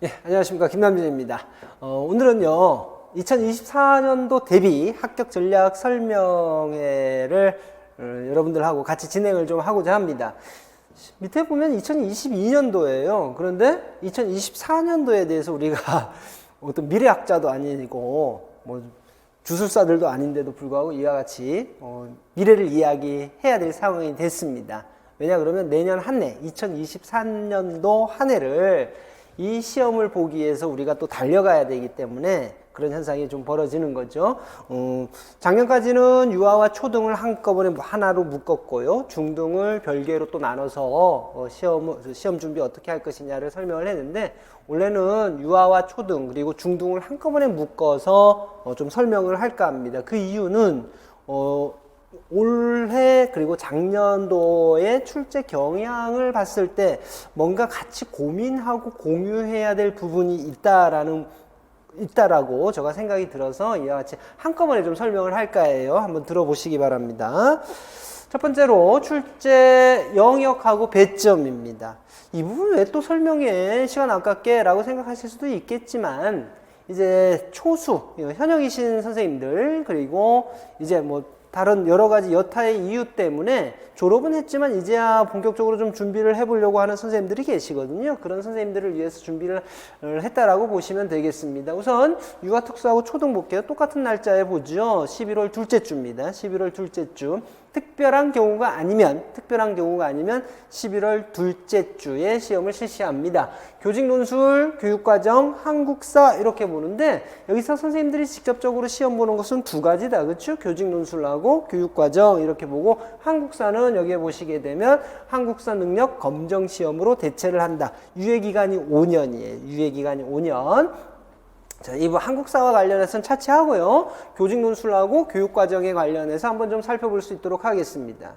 예, 안녕하십니까. 김남준입니다. 오늘은요, 2024년도 대비 합격 전략 설명회를 여러분들하고 같이 진행을 좀 하고자 합니다. 밑에 보면 2022년도예요. 그런데 2024년도에 대해서 우리가 어떤 미래학자도 아니고, 뭐, 주술사들도 아닌데도 불구하고 이와 같이 미래를 이야기해야 될 상황이 됐습니다. 왜냐 그러면 내년 한 해, 2023년도 한 해를 이 시험을 보기 위해서 우리가 또 달려가야 되기 때문에 그런 현상이 좀 벌어지는 거죠. 작년까지는 유아와 초등을 한꺼번에 하나로 묶었고요. 중등을 별개로 또 나눠서 시험 준비 어떻게 할 것이냐를 설명을 했는데, 올해는 유아와 초등 그리고 중등을 한꺼번에 묶어서 좀 설명을 할까 합니다. 그 이유는 올해 그리고 작년도의 출제 경향을 봤을 때 뭔가 같이 고민하고 공유해야 될 부분이 있다라고 제가 생각이 들어서 이와 같이 한꺼번에 좀 설명을 할까 해요. 한번 들어보시기 바랍니다. 첫 번째로 출제 영역하고 배점입니다. 이 부분 왜 또 설명해? 시간 아깝게 라고 생각하실 수도 있겠지만, 이제 초수, 현역이신 선생님들, 그리고 이제 뭐 다른 여러 가지 여타의 이유 때문에 졸업은 했지만 이제야 본격적으로 좀 준비를 해보려고 하는 선생님들이 계시거든요. 그런 선생님들을 위해서 준비를 했다라고 보시면 되겠습니다. 우선 유아특수하고 초등 볼게요. 똑같은 날짜에 보죠. 11월 둘째 주입니다. 11월 둘째 주. 특별한 경우가 아니면 11월 둘째 주에 시험을 실시합니다. 교직 논술, 교육과정, 한국사 이렇게 보는데, 여기서 선생님들이 직접적으로 시험 보는 것은 두 가지다. 그렇죠? 교직 논술하고 교육과정 이렇게 보고, 한국사는 여기에 보시게 되면 한국사 능력 검정 시험으로 대체를 한다. 유예기간이 5년이에요. 유예기간이 5년. 자, 이 한국사와 관련해서는 차치하고요. 교직 논술하고 교육과정에 관련해서 한번 좀 살펴볼 수 있도록 하겠습니다.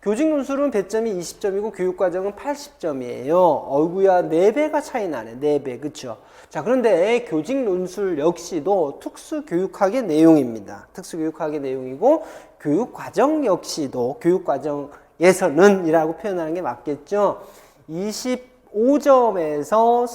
교직 논술은 배점이 20점이고 교육과정은 80점이에요. 어이구야, 4배가 차이 나네. 4배. 그쵸? 자, 그런데 교직 논술 역시도 특수교육학의 내용입니다. 특수교육학의 내용이고, 교육과정 역시도 교육과정에서는 이라고 표현하는 게 맞겠죠. 25점에서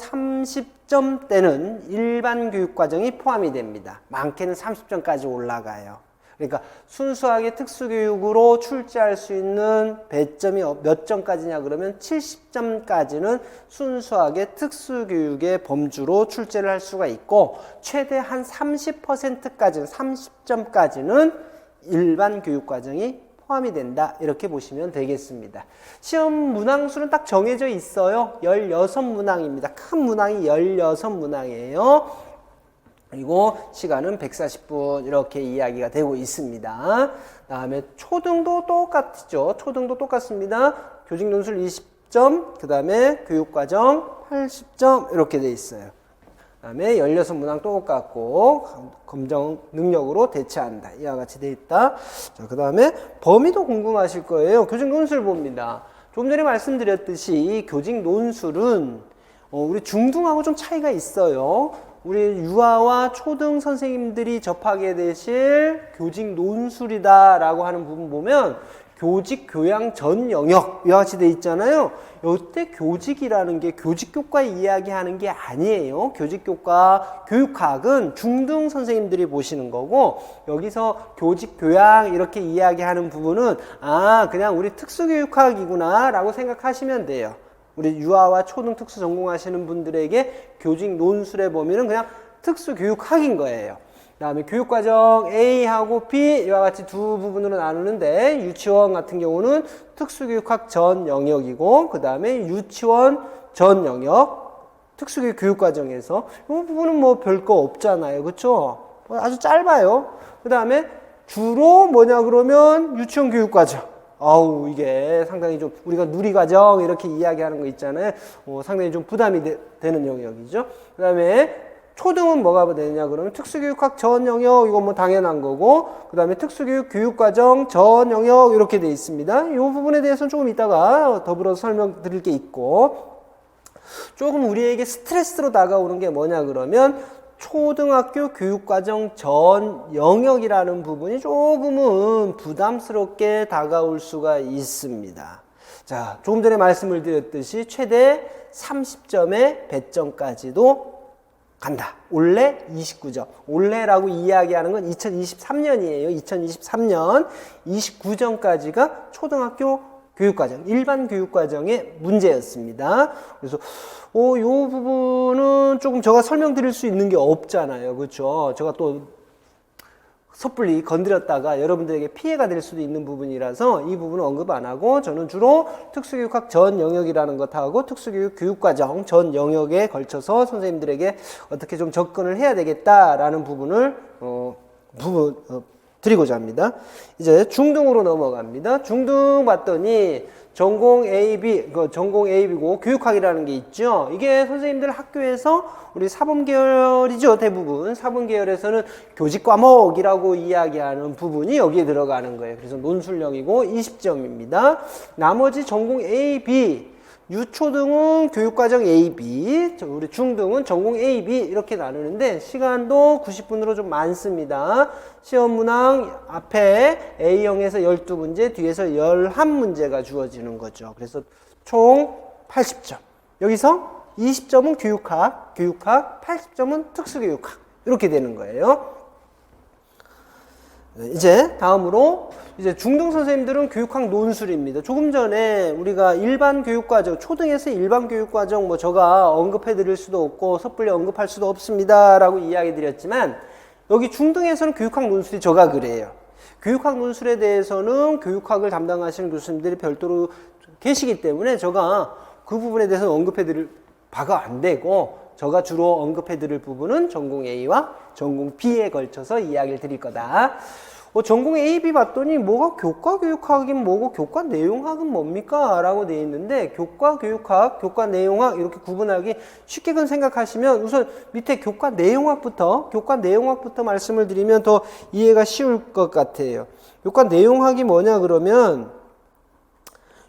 30점대는 일반 교육과정이 포함이 됩니다. 많게는 30점까지 올라가요. 그러니까 순수하게 특수교육으로 출제할 수 있는 배점이 몇 점까지냐 그러면 70점까지는 순수하게 특수교육의 범주로 출제를 할 수가 있고, 최대 한 30%까지는 30점까지는 일반 교육과정이 포함이 된다. 이렇게 보시면 되겠습니다. 시험 문항수는 딱 정해져 있어요. 16문항입니다. 큰 문항이 16문항이에요. 그리고 시간은 140분 이렇게 이야기가 되고 있습니다. 다음에 초등도 똑같죠. 초등도 똑같습니다. 교직 논술 20점, 그 다음에 교육과정 80점 이렇게 돼 있어요. 그 다음에 16문항 똑같고 검정 능력으로 대체한다. 이와 같이 돼 있다. 자, 그 다음에 범위도 궁금하실 거예요. 교직 논술 봅니다. 조금 전에 말씀드렸듯이 교직 논술은 우리 중등하고 좀 차이가 있어요. 우리 유아와 초등 선생님들이 접하게 되실 교직 논술이다라고 하는 부분 보면 교직 교양 전 영역 이와 같이 돼 있잖아요. 이때 교직이라는 게 교직교과 이야기하는 게 아니에요. 교직교과 교육학은 중등 선생님들이 보시는 거고, 여기서 교직 교양 이렇게 이야기하는 부분은 그냥 우리 특수교육학이구나 라고 생각하시면 돼요. 우리 유아와 초등 특수 전공하시는 분들에게 교직 논술의 범위는 그냥 특수교육학인 거예요. 그 다음에 교육과정 A하고 B 이와 같이 두 부분으로 나누는데, 유치원 같은 경우는 특수교육학 전 영역이고, 그 다음에 유치원 전 영역 특수교육 교육과정에서 이 부분은 뭐 별거 없잖아요. 그쵸? 아주 짧아요. 그 다음에 주로 뭐냐 그러면 유치원 교육과정. 이게 상당히 좀 우리가 누리과정 이렇게 이야기하는 거 있잖아요. 상당히 좀 부담이 되는 영역이죠. 그 다음에 초등은 뭐가 되느냐 그러면 특수교육학 전 영역, 이건 뭐 당연한 거고, 그 다음에 특수교육 교육과정 전 영역 이렇게 돼 있습니다. 이 부분에 대해서는 조금 이따가 더불어서 설명드릴 게 있고, 조금 우리에게 스트레스로 다가오는 게 뭐냐 그러면 초등학교 교육과정 전 영역이라는 부분이 조금은 부담스럽게 다가올 수가 있습니다. 자, 조금 전에 말씀을 드렸듯이 최대 30점의 배점까지도 간다. 올해 29점. 올해라고 이야기하는 건 2023년이에요. 2023년 29점까지가 초등학교 교육과정, 일반 교육과정의 문제였습니다. 그래서 요 부분은 조금 제가 설명드릴 수 있는 게 없잖아요. 그렇죠? 제가 또 섣불리 건드렸다가 여러분들에게 피해가 될 수도 있는 부분이라서 이 부분은 언급 안 하고 저는 주로 특수교육학 전 영역이라는 것하고 특수교육 교육과정 전 영역에 걸쳐서 선생님들에게 어떻게 좀 접근을 해야 되겠다라는 부분을 드리고자 합니다. 이제 중등으로 넘어갑니다. 중등 봤더니 전공 AB, 전공 AB고 교육학이라는 게 있죠. 이게 선생님들 학교에서 우리 사범계열이죠. 대부분 사범계열에서는 교직 과목이라고 이야기하는 부분이 여기에 들어가는 거예요. 그래서 논술형이고 20점입니다. 나머지 전공 AB, 유초등은 교육과정 AB, 우리 중등은 전공 AB 이렇게 나누는데 시간도 90분으로 좀 많습니다. 시험 문항 앞에 A형에서 12문제, 뒤에서 11문제가 주어지는 거죠. 그래서 총 80점. 여기서 20점은 교육학, 80점은 특수교육학 이렇게 되는 거예요. 이제 다음으로 이제 중등 선생님들은 교육학 논술입니다. 조금 전에 우리가 일반 교육과정, 초등에서 일반 교육과정 제가 언급해 드릴 수도 없고 섣불리 언급할 수도 없습니다 라고 이야기 드렸지만 여기 중등에서는 교육학 논술이 저가 그래요. 교육학 논술에 대해서는 교육학을 담당하시는 교수님들이 별도로 계시기 때문에 제가 그 부분에 대해서 언급해 드릴 바가 안 되고 제가 주로 언급해 드릴 부분은 전공 A와 전공 B에 걸쳐서 이야기를 드릴 거다. 전공 A, B 봤더니 뭐가 교과 교육학이면 뭐고 교과 내용학은 뭡니까? 라고 되어 있는데 교과 교육학, 교과 내용학 이렇게 구분하기 쉽게 생각하시면 우선 밑에 교과 내용학부터 말씀을 드리면 더 이해가 쉬울 것 같아요. 교과 내용학이 뭐냐 그러면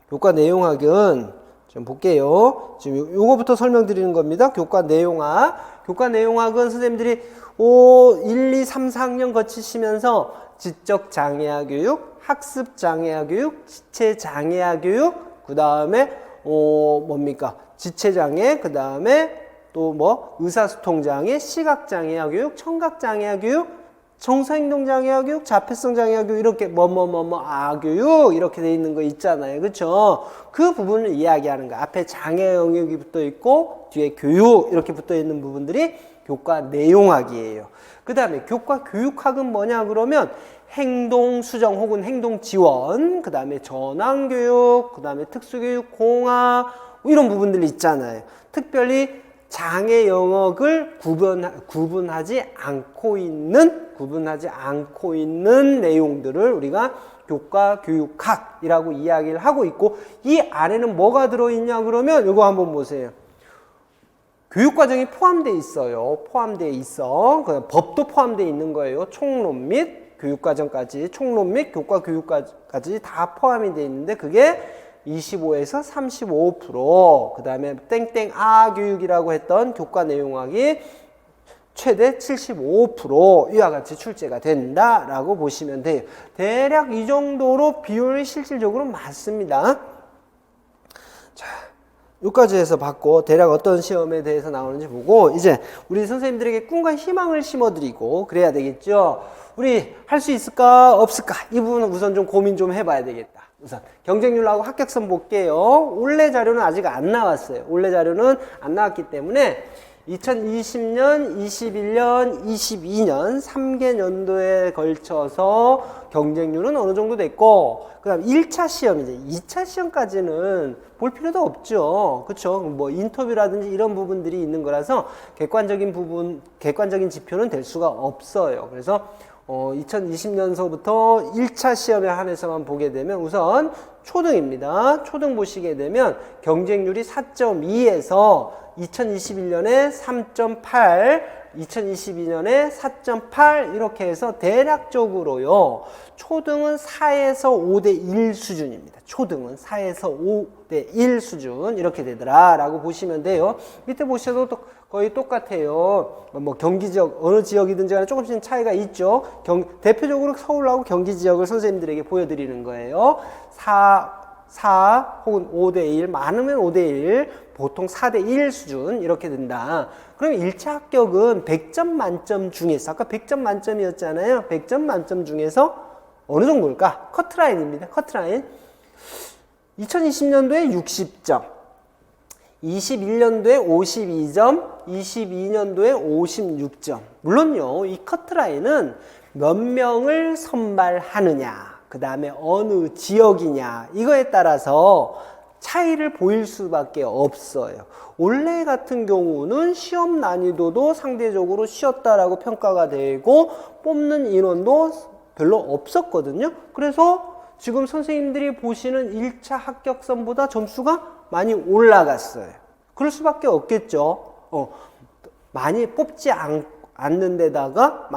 교과 내용학은 좀 볼게요. 지금 요거부터 설명드리는 겁니다. 교과 내용학. 교과 내용학은 선생님들이 1, 2, 3, 4학년 거치시면서 지적 장애아 교육, 학습 장애아 교육, 지체 장애아 교육, 그 다음에 지체 장애, 그 다음에 또 의사소통 장애, 시각 장애아 교육, 청각 장애아 교육, 정서행동 장애아 교육, 자폐성 장애아 교육 이렇게 교육 이렇게 돼 있는 거 있잖아요. 그렇죠? 그 부분을 이야기하는 거. 앞에 장애 영역이 붙어 있고 뒤에 교육 이렇게 붙어 있는 부분들이 교과 내용학이에요. 그 다음에 교과 교육학은 뭐냐 그러면 행동 수정 혹은 행동 지원, 그 다음에 전환교육, 그 다음에 특수교육 공학 이런 부분들이 있잖아요. 특별히 장애 영역을 구분하지 않고 있는 내용들을 우리가 교과 교육학이라고 이야기를 하고 있고 이 안에는 뭐가 들어있냐 그러면 이거 한번 보세요. 교육과정이 포함되어 있어요. 포함되어 있어. 법도 포함되어 있는 거예요. 총론 및 교육과정까지, 총론 및 교과 교육까지 다 포함이 되어 있는데 그게 25에서 35%, 그 다음에 땡땡아 교육이라고 했던 교과 내용학이 최대 75% 이와 같이 출제가 된다라고 보시면 돼요. 대략 이 정도로 비율이 실질적으로 맞습니다. 자, 여기까지 해서 봤고 대략 어떤 시험에 대해서 나오는지 보고 이제 우리 선생님들에게 꿈과 희망을 심어드리고 그래야 되겠죠. 우리 할 수 있을까 없을까 이 부분은 우선 좀 고민 좀 해봐야 되겠다. 우선 경쟁률하고 합격선 볼게요. 올해 자료는 아직 안 나왔어요. 올해 자료는 안 나왔기 때문에 2020년, 21년, 22년 3개 년도에 걸쳐서 경쟁률은 어느 정도 됐고 그 다음 1차 시험, 이제 2차 시험까지는 볼 필요도 없죠. 그쵸? 인터뷰라든지 이런 부분들이 있는 거라서 객관적인 지표는 될 수가 없어요. 그래서 2020년서부터 1차 시험에 한해서만 보게 되면 우선 초등입니다. 초등 보시게 되면 경쟁률이 4.2에서 2021년에 3.8, 2022년에 4.8 이렇게 해서 대략적으로요. 초등은 4에서 5대 1 수준입니다. 초등은 4에서 5대 1 수준 이렇게 되더라라고 보시면 돼요. 밑에 보셔도 거의 똑같아요. 경기 지역 어느 지역이든지 간에 조금씩 차이가 있죠. 대표적으로 서울하고 경기 지역을 선생님들에게 보여드리는 거예요. 4 혹은 5대1, 많으면 5대1, 보통 4대1 수준 이렇게 된다. 그럼 1차 합격은 100점 만점 중에서, 아까 100점 만점이었잖아요. 100점 만점 중에서 어느 정도일까? 커트라인입니다. 커트라인. 2020년도에 60점, 21년도에 52점, 22년도에 56점. 물론요, 이 커트라인은 몇 명을 선발하느냐, 그 다음에 어느 지역이냐, 이거에 따라서 차이를 보일 수밖에 없어요. 올해 같은 경우는 시험 난이도도 상대적으로 쉬웠다라고 평가가 되고 뽑는 인원도 별로 없었거든요. 그래서 지금 선생님들이 보시는 1차 합격선보다 점수가 많이 올라갔어요. 그럴 수밖에 없겠죠. 많이 뽑지 않는 데다가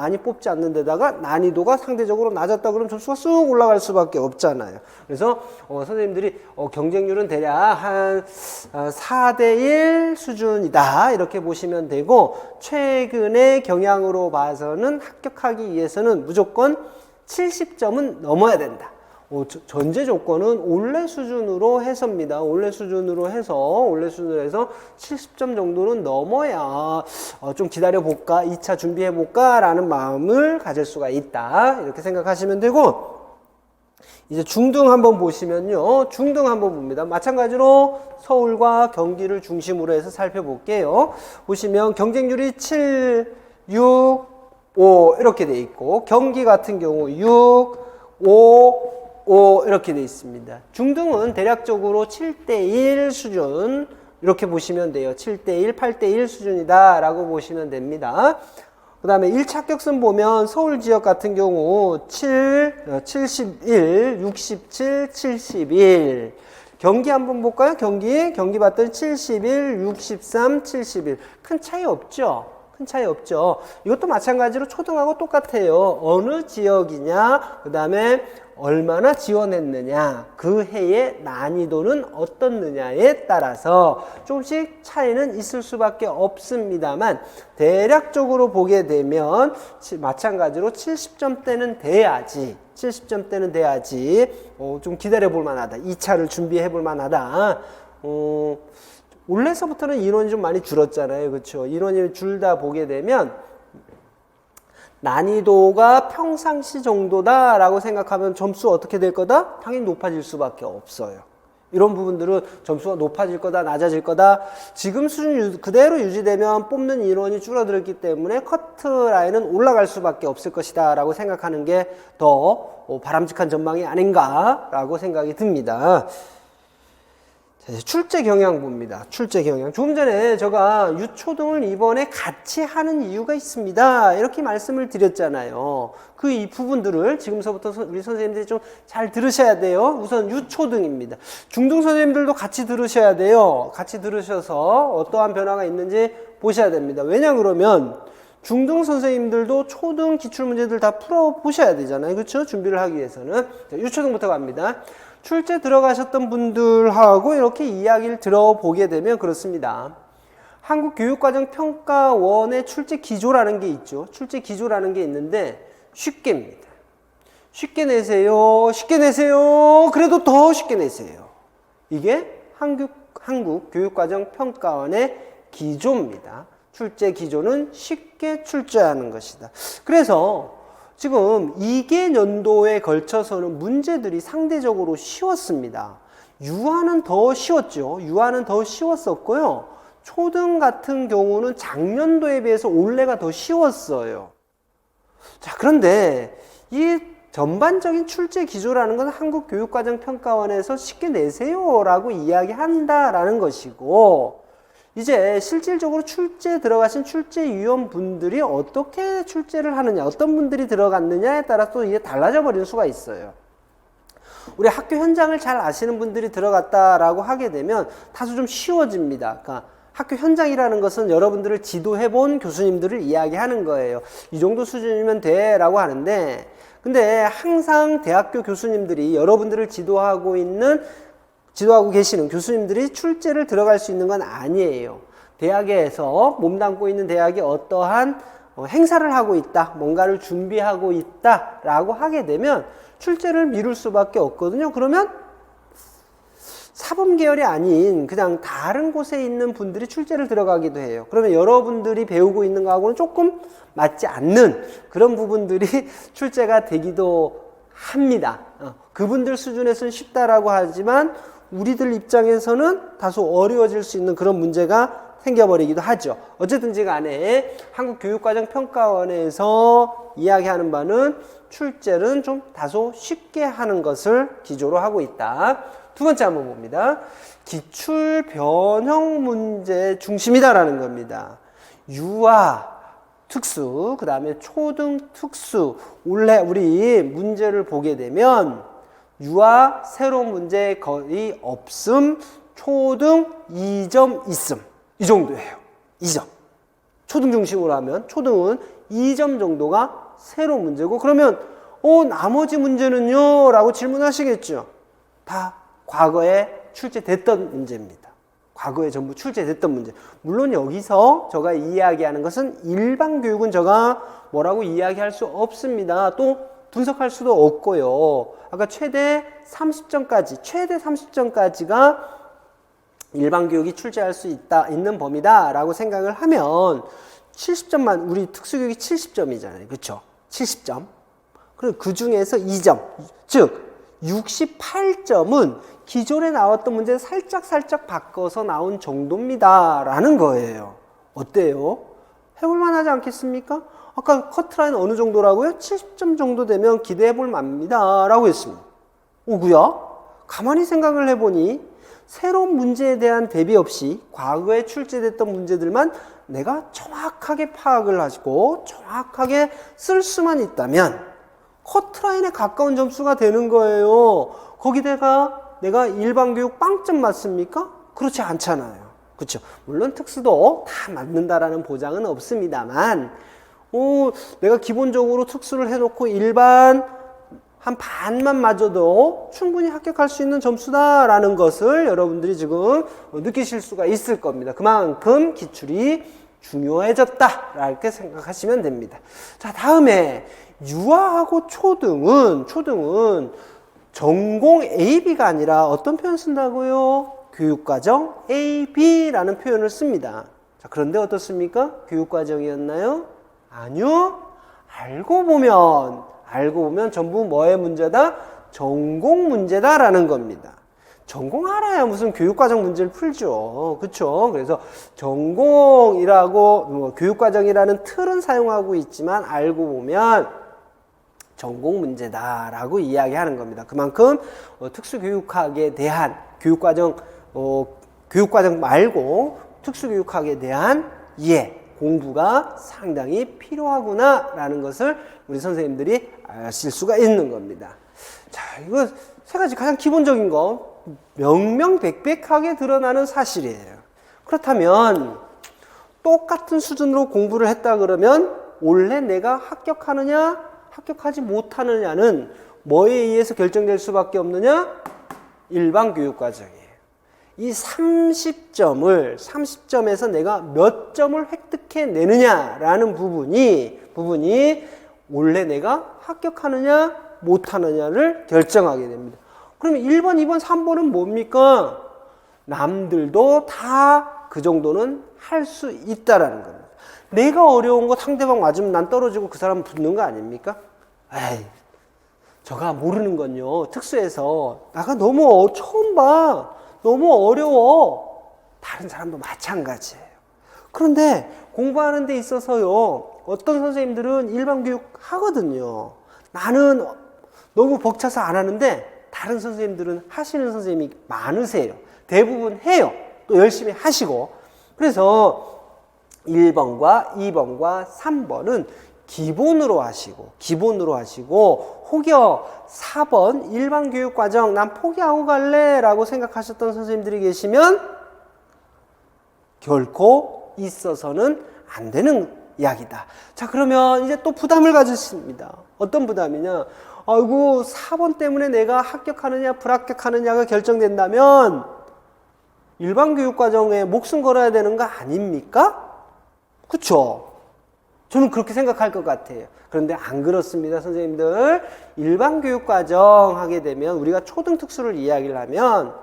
난이도가 상대적으로 낮았다 그러면 점수가 쑥 올라갈 수밖에 없잖아요. 그래서 선생님들이 경쟁률은 대략 한 4대1 수준이다 이렇게 보시면 되고, 최근의 경향으로 봐서는 합격하기 위해서는 무조건 70점은 넘어야 된다. 전제 조건은 올해 수준으로 해서입니다. 올해 수준으로 해서 70점 정도는 넘어야 좀 기다려볼까, 2차 준비해볼까 라는 마음을 가질 수가 있다. 이렇게 생각하시면 되고, 이제 중등 한번 보시면요. 중등 한번 봅니다. 마찬가지로 서울과 경기를 중심으로 해서 살펴볼게요. 보시면 경쟁률이 7, 6, 5 이렇게 돼 있고, 경기 같은 경우 6, 5 이렇게 돼 있습니다. 중등은 대략적으로 7대1 수준 이렇게 보시면 돼요. 7대1, 8대1 수준이다 라고 보시면 됩니다. 그 다음에 1차 합격선 보면 서울 지역 같은 경우 71, 67, 71. 경기 한번 볼까요? 경기 봤더니 71, 63, 71. 큰 차이 없죠? 큰 차이 없죠. 이것도 마찬가지로 초등하고 똑같아요. 어느 지역이냐, 그 다음에 얼마나 지원했느냐, 그 해의 난이도는 어떻느냐에 따라서 조금씩 차이는 있을 수밖에 없습니다만, 대략적으로 보게 되면 마찬가지로 70점대는 돼야지, 좀 기다려 볼 만하다, 2차를 준비해 볼 만하다. 올해서부터는 인원이 좀 많이 줄었잖아요. 그렇죠? 인원이 줄다 보게 되면 난이도가 평상시 정도다라고 생각하면 점수 어떻게 될 거다? 당연히 높아질 수밖에 없어요. 이런 부분들은 점수가 높아질 거다, 낮아질 거다. 지금 수준 그대로 유지되면 뽑는 인원이 줄어들었기 때문에 커트라인은 올라갈 수밖에 없을 것이다 라고 생각하는 게 더 바람직한 전망이 아닌가라고 생각이 듭니다. 출제 경향 봅니다. 출제 경향. 조금 전에 제가 유초등을 이번에 같이 하는 이유가 있습니다. 이렇게 말씀을 드렸잖아요. 그 이 부분들을 지금서부터 우리 선생님들이 좀 잘 들으셔야 돼요. 우선 유초등입니다. 중등 선생님들도 같이 들으셔야 돼요. 같이 들으셔서 어떠한 변화가 있는지 보셔야 됩니다. 왜냐 그러면 중등 선생님들도 초등 기출문제들 다 풀어보셔야 되잖아요. 그렇죠? 준비를 하기 위해서는. 자, 유초등부터 갑니다. 출제 들어가셨던 분들하고 이렇게 이야기를 들어보게 되면 그렇습니다. 한국교육과정평가원의 출제 기조라는 게 있죠. 출제 기조라는 게 있는데 쉽게입니다. 쉽게 내세요. 쉽게 내세요. 그래도 더 쉽게 내세요. 이게 한국교육과정평가원의 기조입니다. 출제 기조는 쉽게 출제하는 것이다. 그래서 지금 2개 연도에 걸쳐서는 문제들이 상대적으로 쉬웠습니다. 유아는 더 쉬웠죠. 유아는 더 쉬웠었고요. 초등 같은 경우는 작년도에 비해서 올해가 더 쉬웠어요. 자, 그런데 이 전반적인 출제 기조라는 건 한국교육과정평가원에서 쉽게 내세요라고 이야기한다라는 것이고, 이제 실질적으로 출제 들어가신 출제위원분들이 어떻게 출제를 하느냐, 어떤 분들이 들어갔느냐에 따라 또 이게 달라져 버릴 수가 있어요. 우리 학교 현장을 잘 아시는 분들이 들어갔다라고 하게 되면 다소 좀 쉬워집니다. 그러니까 학교 현장이라는 것은 여러분들을 지도해 본 교수님들을 이야기하는 거예요. 이 정도 수준이면 돼 라고 하는데, 근데 항상 대학교 교수님들이 여러분들을 지도하고 계시는 교수님들이 출제를 들어갈 수 있는 건 아니에요. 대학에서 몸담고 있는 대학이 어떠한 행사를 하고 있다, 뭔가를 준비하고 있다 라고 하게 되면 출제를 미룰 수밖에 없거든요. 그러면 사범 계열이 아닌 그냥 다른 곳에 있는 분들이 출제를 들어가기도 해요. 그러면 여러분들이 배우고 있는 거하고는 조금 맞지 않는 그런 부분들이 출제가 되기도 합니다. 그분들 수준에서는 쉽다라고 하지만 우리들 입장에서는 다소 어려워질 수 있는 그런 문제가 생겨버리기도 하죠. 어쨌든지 간에 한국교육과정평가원에서 이야기하는 바는 출제는 좀 다소 쉽게 하는 것을 기조로 하고 있다. 두 번째 한번 봅니다. 기출 변형 문제 중심이다라는 겁니다. 유아, 특수, 그 다음에 초등 특수. 원래 우리 문제를 보게 되면 유아 새로운 문제 거의 없음, 초등 2점 있음. 이 정도예요. 2점. 초등 중심으로 하면 초등은 2점 정도가 새로운 문제고, 그러면 나머지 문제는요? 라고 질문하시겠죠. 다 과거에 출제됐던 문제입니다. 과거에 전부 출제됐던 문제. 물론 여기서 제가 이야기하는 것은 일반 교육은 제가 뭐라고 이야기할 수 없습니다. 또 분석할 수도 없고요. 아까 최대 30점까지가 일반 교육이 출제할 수 있는 범위다 라고 생각을 하면 70점만, 우리 특수교육이 70점이잖아요. 그렇죠? 70점. 그리고 그 중에서 2점, 즉 68점은 기존에 나왔던 문제 살짝 바꿔서 나온 정도입니다 라는 거예요. 어때요? 해볼만 하지 않겠습니까? 아까 커트라인 어느 정도라고요? 70점 정도 되면 기대해볼 만합니다 라고 했습니다. 오구야? 가만히 생각을 해보니 새로운 문제에 대한 대비 없이 과거에 출제됐던 문제들만 내가 정확하게 파악을 하시고 정확하게 쓸 수만 있다면 커트라인에 가까운 점수가 되는 거예요. 거기다가 내가 일반 교육 빵점 맞습니까? 그렇지 않잖아요. 그렇죠? 물론 특수도 다 맞는다라는 보장은 없습니다만 내가 기본적으로 특수를 해놓고 일반 한 반만 맞아도 충분히 합격할 수 있는 점수다라는 것을 여러분들이 지금 느끼실 수가 있을 겁니다. 그만큼 기출이 중요해졌다 이렇게 생각하시면 됩니다. 자, 다음에 유아하고 초등은 전공 AB가 아니라 어떤 표현 쓴다고요? 교육과정 AB라는 표현을 씁니다. 자, 그런데 어떻습니까? 교육과정이었나요? 아니요. 알고 보면 전부 뭐의 문제다? 전공 문제다라는 겁니다. 전공 알아야 무슨 교육과정 문제를 풀죠. 그렇죠? 그래서 전공이라고 교육과정이라는 틀은 사용하고 있지만 알고 보면 전공 문제다라고 이야기하는 겁니다. 그만큼 특수교육학에 대한 교육과정 말고 특수교육학에 대한 이해, 공부가 상당히 필요하구나라는 것을 우리 선생님들이 아실 수가 있는 겁니다. 자, 이거 세 가지 가장 기본적인 거 명명백백하게 드러나는 사실이에요. 그렇다면 똑같은 수준으로 공부를 했다 그러면 원래 내가 합격하느냐 합격하지 못하느냐는 뭐에 의해서 결정될 수밖에 없느냐? 일반 교육과정이에요. 이 30점에서 내가 몇 점을 획득해내느냐라는 부분이 원래 내가 합격하느냐 못하느냐를 결정하게 됩니다. 그러면 1번, 2번, 3번은 뭡니까? 남들도 다 그 정도는 할 수 있다라는 겁니다. 내가 어려운 거 상대방 맞으면 난 떨어지고 그 사람 붙는 거 아닙니까? 에이, 제가 모르는 건요. 특수에서 나가 너무 처음 봐. 너무 어려워. 다른 사람도 마찬가지예요. 그런데 공부하는 데 있어서요. 어떤 선생님들은 일반 교육 하거든요. 나는 너무 벅차서 안 하는데 다른 선생님들은 하시는 선생님이 많으세요. 대부분 해요. 또 열심히 하시고. 그래서 1번과 2번과 3번은 기본으로 하시고 혹여 4번 일반 교육과정 난 포기하고 갈래 라고 생각하셨던 선생님들이 계시면 결코 있어서는 안 되는 이야기다. 자, 그러면 이제 또 부담을 가졌습니다. 어떤 부담이냐? 아이고 4번 때문에 내가 합격하느냐 불합격하느냐가 결정된다면 일반 교육과정에 목숨 걸어야 되는 거 아닙니까? 그쵸? 저는 그렇게 생각할 것 같아요. 그런데 안 그렇습니다, 선생님들. 일반 교육과정 하게 되면 우리가 초등 특수를 이야기를 하면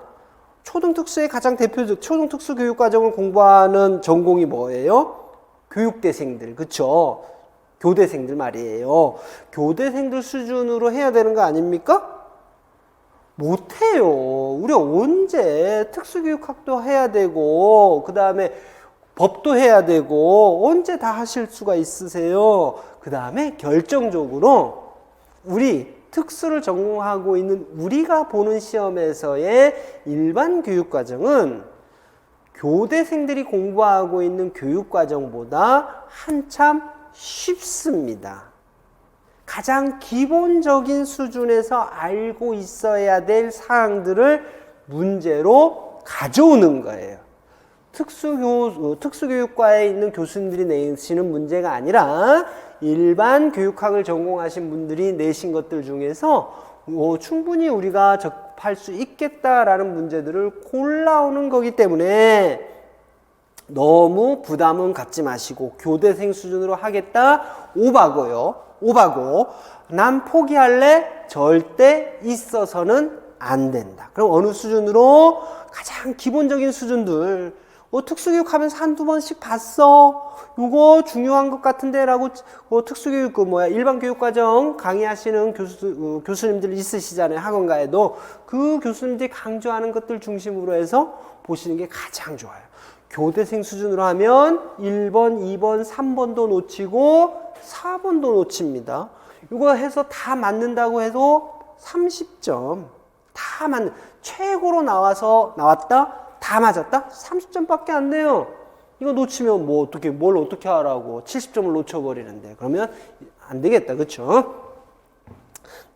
초등특수의 가장 대표적 초등특수 교육과정을 공부하는 전공이 뭐예요? 교육대생들, 그쵸? 교대생들 말이에요. 교대생들 수준으로 해야 되는 거 아닙니까? 못해요. 우리 언제 특수교육학도 해야 되고 그 다음에 법도 해야 되고 언제 다 하실 수가 있으세요? 그 다음에 결정적으로 우리 특수를 전공하고 있는 우리가 보는 시험에서의 일반 교육과정은 교대생들이 공부하고 있는 교육과정보다 한참 쉽습니다. 가장 기본적인 수준에서 알고 있어야 될 사항들을 문제로 가져오는 거예요. 특수교육과에 있는 교수님들이 내시는 문제가 아니라 일반 교육학을 전공하신 분들이 내신 것들 중에서 충분히 우리가 접할 수 있겠다라는 문제들을 골라오는 거기 때문에 너무 부담은 갖지 마시고 교대생 수준으로 하겠다 오바고요. 오바고 난 포기할래? 절대 있어서는 안 된다. 그럼 어느 수준으로? 가장 기본적인 수준들. 특수교육 하면서 한두 번씩 봤어. 이거 중요한 것 같은데 라고 특수교육 일반 교육과정 강의하시는 교수님들 있으시잖아요. 학원가에도. 그 교수님들이 강조하는 것들 중심으로 해서 보시는 게 가장 좋아요. 교대생 수준으로 하면 1번, 2번, 3번도 놓치고 4번도 놓칩니다. 이거 해서 다 맞는다고 해도 30점. 다 맞는, 최고로 나왔다? 다 맞았다? 30점밖에 안 돼요. 이거 놓치면 뭘 어떻게 하라고 70점을 놓쳐버리는데. 그러면 안 되겠다. 그쵸?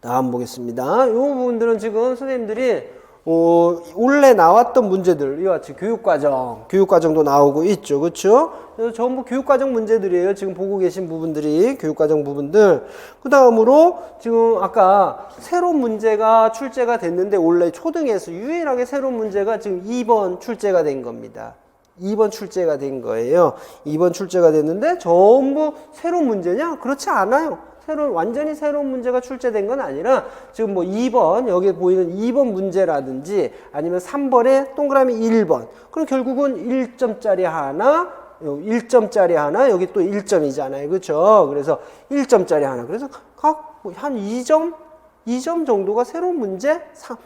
다음 보겠습니다. 이 부분들은 지금 선생님들이 원래 나왔던 문제들, 이와 같이 교육과정도 나오고 있죠. 그쵸? 그래서 전부 교육과정 문제들이에요. 지금 보고 계신 부분들이 교육과정 부분들. 그 다음으로 지금 아까 새로운 문제가 출제가 됐는데 원래 초등에서 유일하게 새로운 문제가 지금 2번 출제가 된 겁니다. 2번 출제가 된 거예요. 2번 출제가 됐는데 전부 새로운 문제냐? 그렇지 않아요. 완전히 새로운 문제가 출제된 건 아니라 지금 2번, 여기 보이는 2번 문제라든지 아니면 3번에 동그라미 1번. 그럼 결국은 1점짜리 하나, 1점짜리 하나, 여기 또 1점이잖아요. 그렇죠? 그래서 1점짜리 하나. 그래서 각 한 2점 정도가 새로운 문제,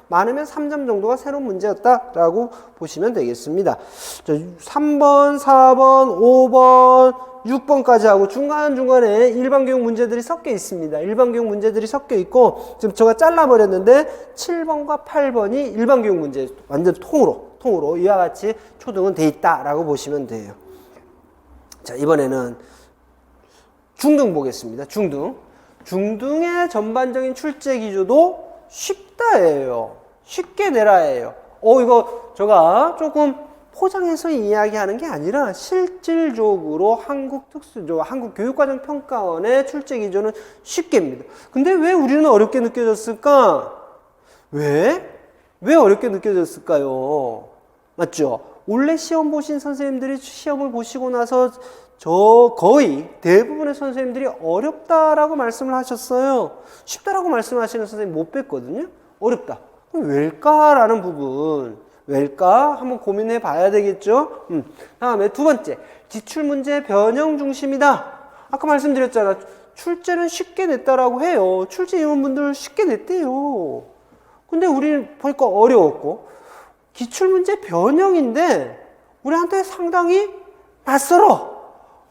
많으면 3점 정도가 새로운 문제였다라고 보시면 되겠습니다. 3번, 4번, 5번, 6번까지 하고 중간중간에 일반교육 문제들이 섞여 있습니다. 일반교육 문제들이 섞여 있고 지금 제가 잘라버렸는데 7번과 8번이 일반교육 문제 완전 통으로 이와 같이 초등은 돼 있다라고 보시면 돼요. 자, 이번에는 중등 보겠습니다. 중등의 전반적인 출제 기조도 쉽다예요. 쉽게 내라예요. 이거 제가 조금 포장해서 이야기하는 게 아니라 실질적으로 한국 교육과정 평가원의 출제 기조는 쉽게입니다. 근데 왜 우리는 어렵게 느껴졌을까? 왜 어렵게 느껴졌을까요? 맞죠? 원래 시험 보신 선생님들이 시험을 보시고 나서 거의 대부분의 선생님들이 어렵다라고 말씀을 하셨어요. 쉽다라고 말씀하시는 선생님 못 뵀거든요. 어렵다. 그럼 왜일까라는 부분. 왜일까? 한번 고민해 봐야 되겠죠? 다음에 두 번째. 기출문제 변형 중심이다. 아까 말씀드렸잖아. 출제는 쉽게 냈다라고 해요. 출제 임원분들 쉽게 냈대요. 근데 우리는 보니까 어려웠고. 기출문제 변형인데 우리한테 상당히 낯설어.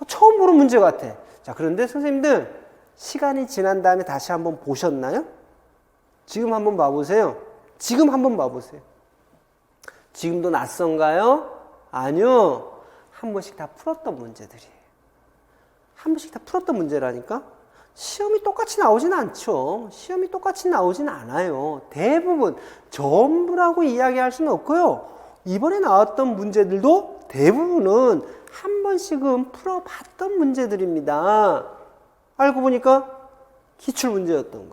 처음 보는 문제 같아. 자, 그런데 선생님들 시간이 지난 다음에 다시 한번 보셨나요? 지금 한번 봐보세요. 지금도 낯선가요? 아니요. 한 번씩 다 풀었던 문제들이에요. 한 번씩 다 풀었던 문제라니까? 시험이 똑같이 나오진 않죠. 시험이 똑같이 나오진 않아요. 대부분, 전부라고 이야기할 수는 없고요. 이번에 나왔던 문제들도 대부분은 한 번씩은 풀어봤던 문제들입니다. 알고 보니까 기출문제였던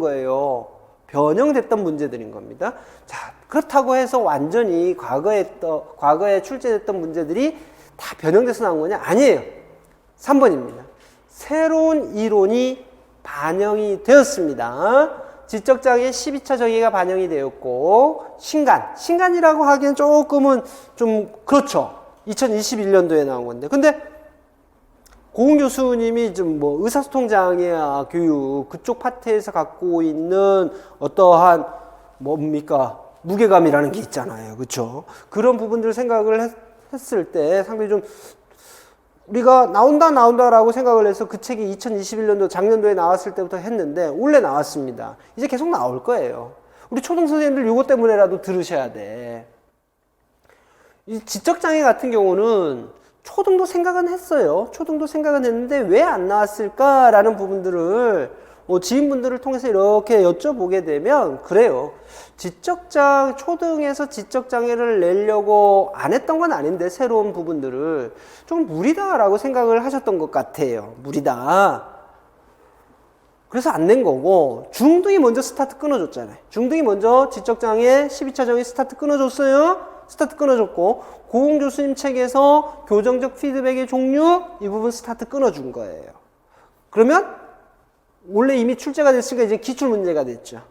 거예요. 변형됐던 문제들인 겁니다. 자, 그렇다고 해서 완전히 과거에 출제됐던 문제들이 다 변형돼서 나온 거냐? 아니에요. 3번입니다. 새로운 이론이 반영이 되었습니다. 지적장애 12차 정의가 반영이 되었고 신간이라고 하기엔 조금은 좀 그렇죠. 2021년도에 나온 건데 근데 고은 교수님이 좀 뭐 의사소통장애와 교육 그쪽 파트에서 갖고 있는 어떠한 뭡니까 무게감이라는 게 있잖아요. 그렇죠? 그런 부분들 생각을 했을 때 상당히 좀 우리가 나온다라고 생각을 해서 그 책이 2021년도 작년도에 나왔을 때부터 했는데 올해 나왔습니다. 이제 계속 나올 거예요. 우리 초등 선생님들 이것 때문에라도 들으셔야 돼. 이 지적장애 같은 경우는 초등도 생각은 했어요. 초등도 생각은 했는데 왜 안 나왔을까라는 부분들을 지인분들을 통해서 이렇게 여쭤보게 되면 그래요. 초등에서 지적장애를 내려고 안 했던 건 아닌데 새로운 부분들을 좀 무리다라고 생각을 하셨던 것 같아요. 무리다. 그래서 안 낸 거고 중등이 먼저 스타트 끊어줬잖아요. 중등이 먼저 지적장애 12차 정의 스타트 끊어줬어요. 스타트 끊어줬고 고은 교수님 책에서 교정적 피드백의 종류 이 부분 스타트 끊어준 거예요. 그러면 원래 이미 출제가 됐으니까 이제 기출 문제가 됐죠.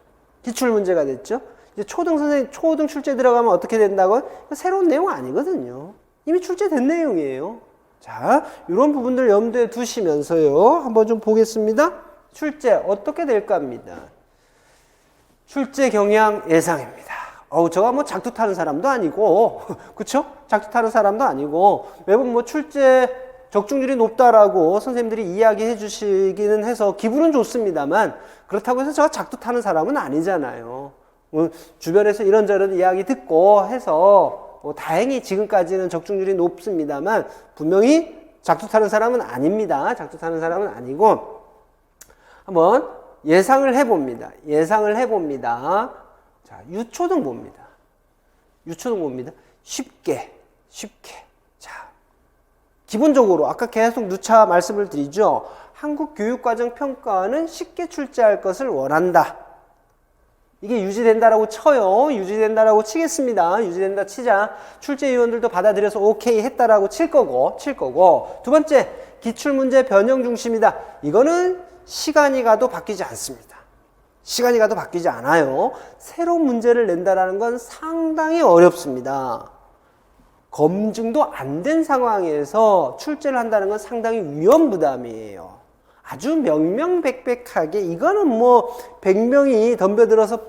기출 문제가 됐죠. 이제 초등 출제 들어가면 어떻게 된다고? 새로운 내용 아니거든요. 이미 출제된 내용이에요. 자, 이런 부분들 염두에 두시면서요. 한번 좀 보겠습니다. 출제 어떻게 될까 합니다. 출제 경향 예상입니다. 저가 뭐 작두 타는 사람도 아니고, 그쵸? 작두 타는 사람도 아니고, 매번 뭐 출제 적중률이 높다라고 선생님들이 이야기해 주시기는 해서 기분은 좋습니다만, 그렇다고 해서 제가 작두 타는 사람은 아니잖아요. 주변에서 이런저런 이야기 듣고 해서, 다행히 지금까지는 적중률이 높습니다만, 분명히 작두 타는 사람은 아닙니다. 작두 타는 사람은 아니고, 한번 예상을 해봅니다. 자, 유초등 봅니다. 쉽게. 자, 기본적으로 아까 계속 누차 말씀을 드리죠. 한국교육과정 평가는 쉽게 출제할 것을 원한다. 이게 유지된다라고 쳐요. 유지된다라고 치겠습니다. 유지된다 치자. 출제위원들도 받아들여서 오케이 했다라고 칠 거고. 두 번째, 기출문제 변형 중심이다. 이거는 시간이 가도 바뀌지 않습니다. 시간이 가도 바뀌지 않아요. 새로운 문제를 낸다라는 건 상당히 어렵습니다. 검증도 안 된 상황에서 출제를 한다는 건 상당히 위험 부담이에요. 아주 명명백백하게 이거는 뭐 100명이 덤벼들어서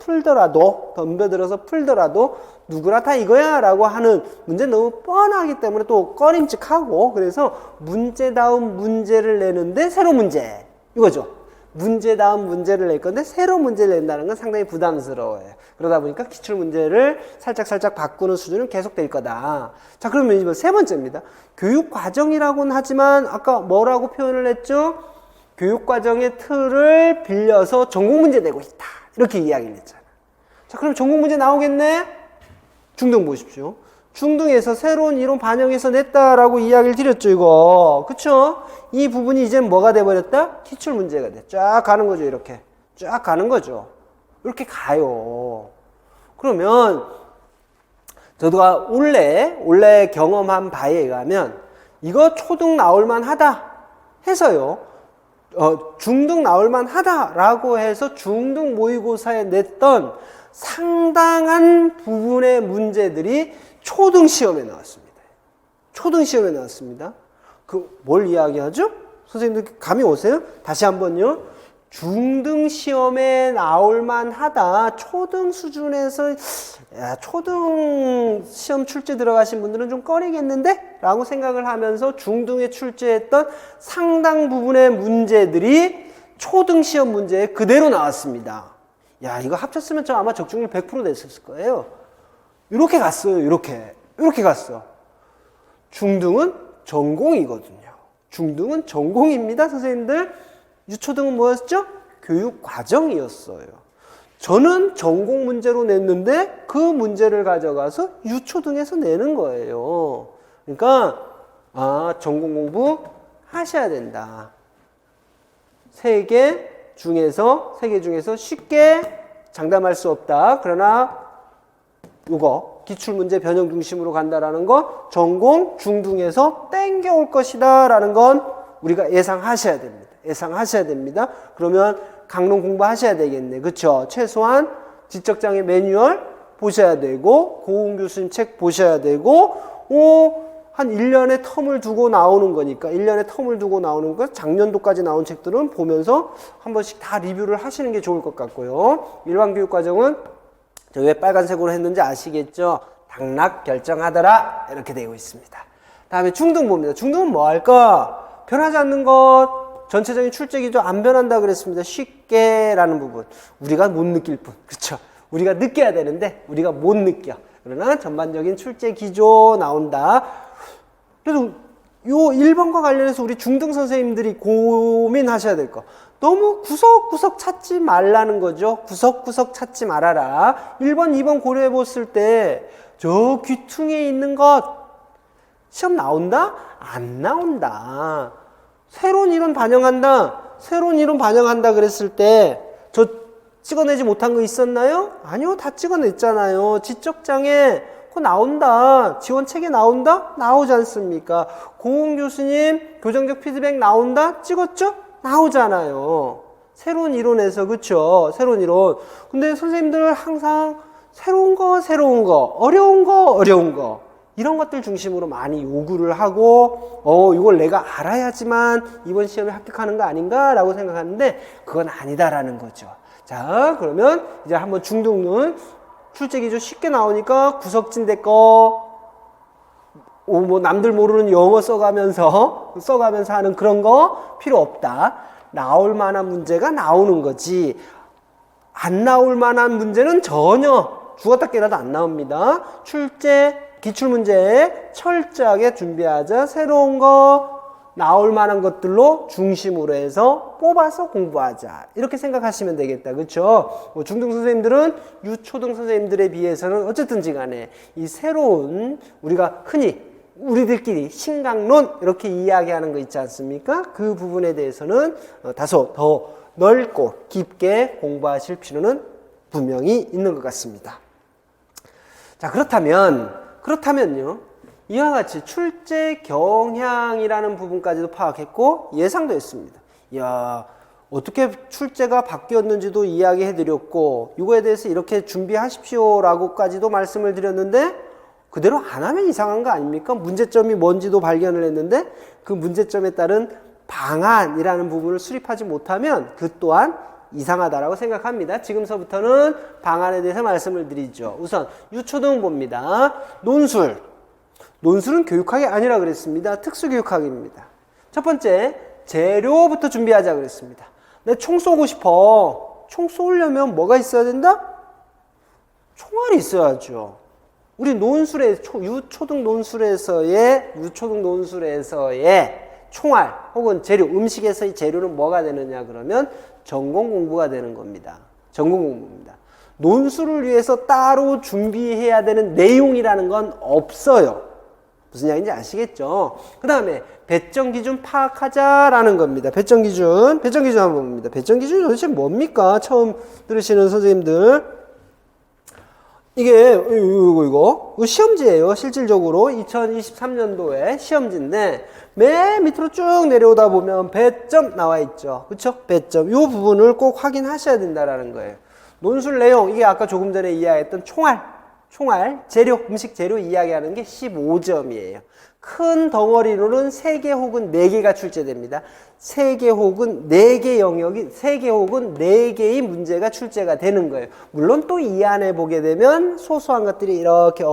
풀더라도 누구나 다 이거야 라고 하는 문제는 너무 뻔하기 때문에 또 꺼림칙하고 그래서 문제다운 문제를 내는데 새로운 문제 이거죠. 문제다운 문제를 낼 건데 새로운 문제를 낸다는 건 상당히 부담스러워요. 그러다 보니까 기출문제를 살짝 바꾸는 수준은 계속될 거다. 자, 그러면 이제 세 번째입니다. 교육과정이라고는 하지만 아까 뭐라고 표현을 했죠? 교육과정의 틀을 빌려서 전공문제 내고 있다. 이렇게 이야기를 했잖아요. 자, 그럼 전공문제 나오겠네? 중등 보십시오. 중등에서 새로운 이론 반영해서 냈다라고 이야기를 드렸죠, 이거. 그쵸? 이 부분이 이제 뭐가 돼버렸다? 기출문제가 돼. 쫙 가는 거죠, 이렇게. 쫙 가는 거죠. 이렇게 가요. 그러면, 저도가 원래 경험한 바에 의하면, 이거 초등 나올만 하다 해서요, 중등 나올만 하다라고 해서 중등 모의고사에 냈던 상당한 부분의 문제들이 초등 시험에 나왔습니다. 뭘 이야기하죠? 선생님들 감이 오세요? 다시 한번요. 중등 시험에 나올만 하다. 초등 수준에서 초등 시험 출제 들어가신 분들은 좀 꺼리겠는데? 라고 생각을 하면서 중등에 출제했던 상당 부분의 문제들이 초등 시험 문제에 그대로 나왔습니다. 야, 이거 합쳤으면 저 아마 적중률 100% 됐을 거예요. 이렇게 갔어요. 이렇게 갔어. 중등은 전공이거든요. 중등은 전공입니다, 선생님들. 유초등은 뭐였죠? 교육과정이었어요. 저는 전공 문제로 냈는데 그 문제를 가져가서 유초등에서 내는 거예요. 그러니까 전공 공부 하셔야 된다. 세 개 중에서 쉽게 장담할 수 없다. 그러나 이거 기출문제 변형 중심으로 간다라는 거 전공 중등에서 땡겨올 것이다 라는 건 우리가 예상하셔야 됩니다. 그러면 강론 공부하셔야 되겠네. 그쵸? 최소한 지적장애 매뉴얼 보셔야 되고, 고은 교수님 책 보셔야 되고, 한 1년의 텀을 두고 나오는 거니까, 1년의 텀을 두고 나오는 거, 작년도까지 나온 책들은 보면서 한 번씩 다 리뷰를 하시는 게 좋을 것 같고요. 일반교육과정은 저 왜 빨간색으로 했는지 아시겠죠? 당락 결정하더라. 이렇게 되어 있습니다. 다음에 중등부입니다. 중등은 뭐 할까? 변하지 않는 것, 전체적인 출제 기조 안 변한다 그랬습니다. 쉽게 라는 부분. 우리가 못 느낄 뿐. 그렇죠? 우리가 느껴야 되는데 우리가 못 느껴. 그러나 전반적인 출제 기조 나온다. 그래서 요 1번과 관련해서 우리 중등 선생님들이 고민하셔야 될 거. 너무 구석구석 찾지 말라는 거죠. 구석구석 찾지 말아라. 1번, 2번 고려해 봤을 때 저 귀퉁이에 있는 것 시험 나온다? 안 나온다. 새로운 이론 반영한다. 새로운 이론 반영한다 그랬을 때 저 찍어내지 못한 거 있었나요? 아니요. 다 찍어냈잖아요. 지적장애 그거 나온다. 지원책에 나온다? 나오지 않습니까? 고은 교수님 교정적 피드백 나온다? 찍었죠? 나오잖아요. 새로운 이론에서. 그쵸? 새로운 이론. 근데 선생님들 항상 새로운 거 어려운 거 이런 것들 중심으로 많이 요구를 하고 이걸 내가 알아야지만 이번 시험에 합격하는 거 아닌가 라고 생각하는데 그건 아니다라는 거죠. 자, 그러면 이제 한번 중등은 출제 기조 쉽게 나오니까 구석진대 거 뭐 남들 모르는 영어 써가면서 하는 그런 거 필요 없다. 나올 만한 문제가 나오는 거지. 안 나올 만한 문제는 전혀 죽었다 깨라도 안 나옵니다. 출제 기출문제 철저하게 준비하자. 새로운 거 나올 만한 것들로 중심으로 해서 뽑아서 공부하자. 이렇게 생각하시면 되겠다. 그렇죠? 중등 선생님들은 유초등 선생님들에 비해서는 어쨌든지 간에 이 새로운 우리가 흔히 우리들끼리 신강론 이렇게 이야기하는 거 있지 않습니까? 그 부분에 대해서는 다소 더 넓고 깊게 공부하실 필요는 분명히 있는 것 같습니다. 자, 그렇다면요. 이와 같이 출제 경향이라는 부분까지도 파악했고 예상도 했습니다. 이야, 어떻게 출제가 바뀌었는지도 이야기해드렸고 이거에 대해서 이렇게 준비하십시오라고까지도 말씀을 드렸는데 그대로 안 하면 이상한 거 아닙니까? 문제점이 뭔지도 발견을 했는데 그 문제점에 따른 방안이라는 부분을 수립하지 못하면 그 또한 이상하다라고 생각합니다. 지금서부터는 방안에 대해서 말씀을 드리죠. 우선 유초등 봅니다. 논술은 교육학이 아니라 그랬습니다. 특수교육학입니다. 첫 번째, 재료부터 준비하자 그랬습니다. 내 총 쏘고 싶어. 총 쏘려면 뭐가 있어야 된다? 총알이 있어야죠. 우리 유초등 논술에서의 총알 혹은 재료, 음식에서의 재료는 뭐가 되느냐 그러면 전공 공부가 되는 겁니다. 전공 공부입니다. 논술을 위해서 따로 준비해야 되는 내용이라는 건 없어요. 무슨 이야기인지 아시겠죠? 그 다음에 배점 기준 파악하자라는 겁니다. 배점 기준 한번 봅니다. 배점 기준이 도대체 뭡니까? 처음 들으시는 선생님들. 이거 시험지예요. 실질적으로 2023년도에 시험지인데 맨 밑으로 쭉 내려오다 보면 배점 나와 있죠. 그렇죠? 배점. 이 부분을 꼭 확인하셔야 된다라는 거예요. 논술 내용, 이게 아까 조금 전에 이야기했던 총알, 재료, 음식 재료 이야기하는 게 15점이에요. 큰 덩어리로는 3개 혹은 4개가 출제됩니다. 3개 혹은 4개 영역이, 3개 혹은 4개의 문제가 출제가 되는 거예요. 물론 또 이 안에 보게 되면 소소한 것들이 이렇게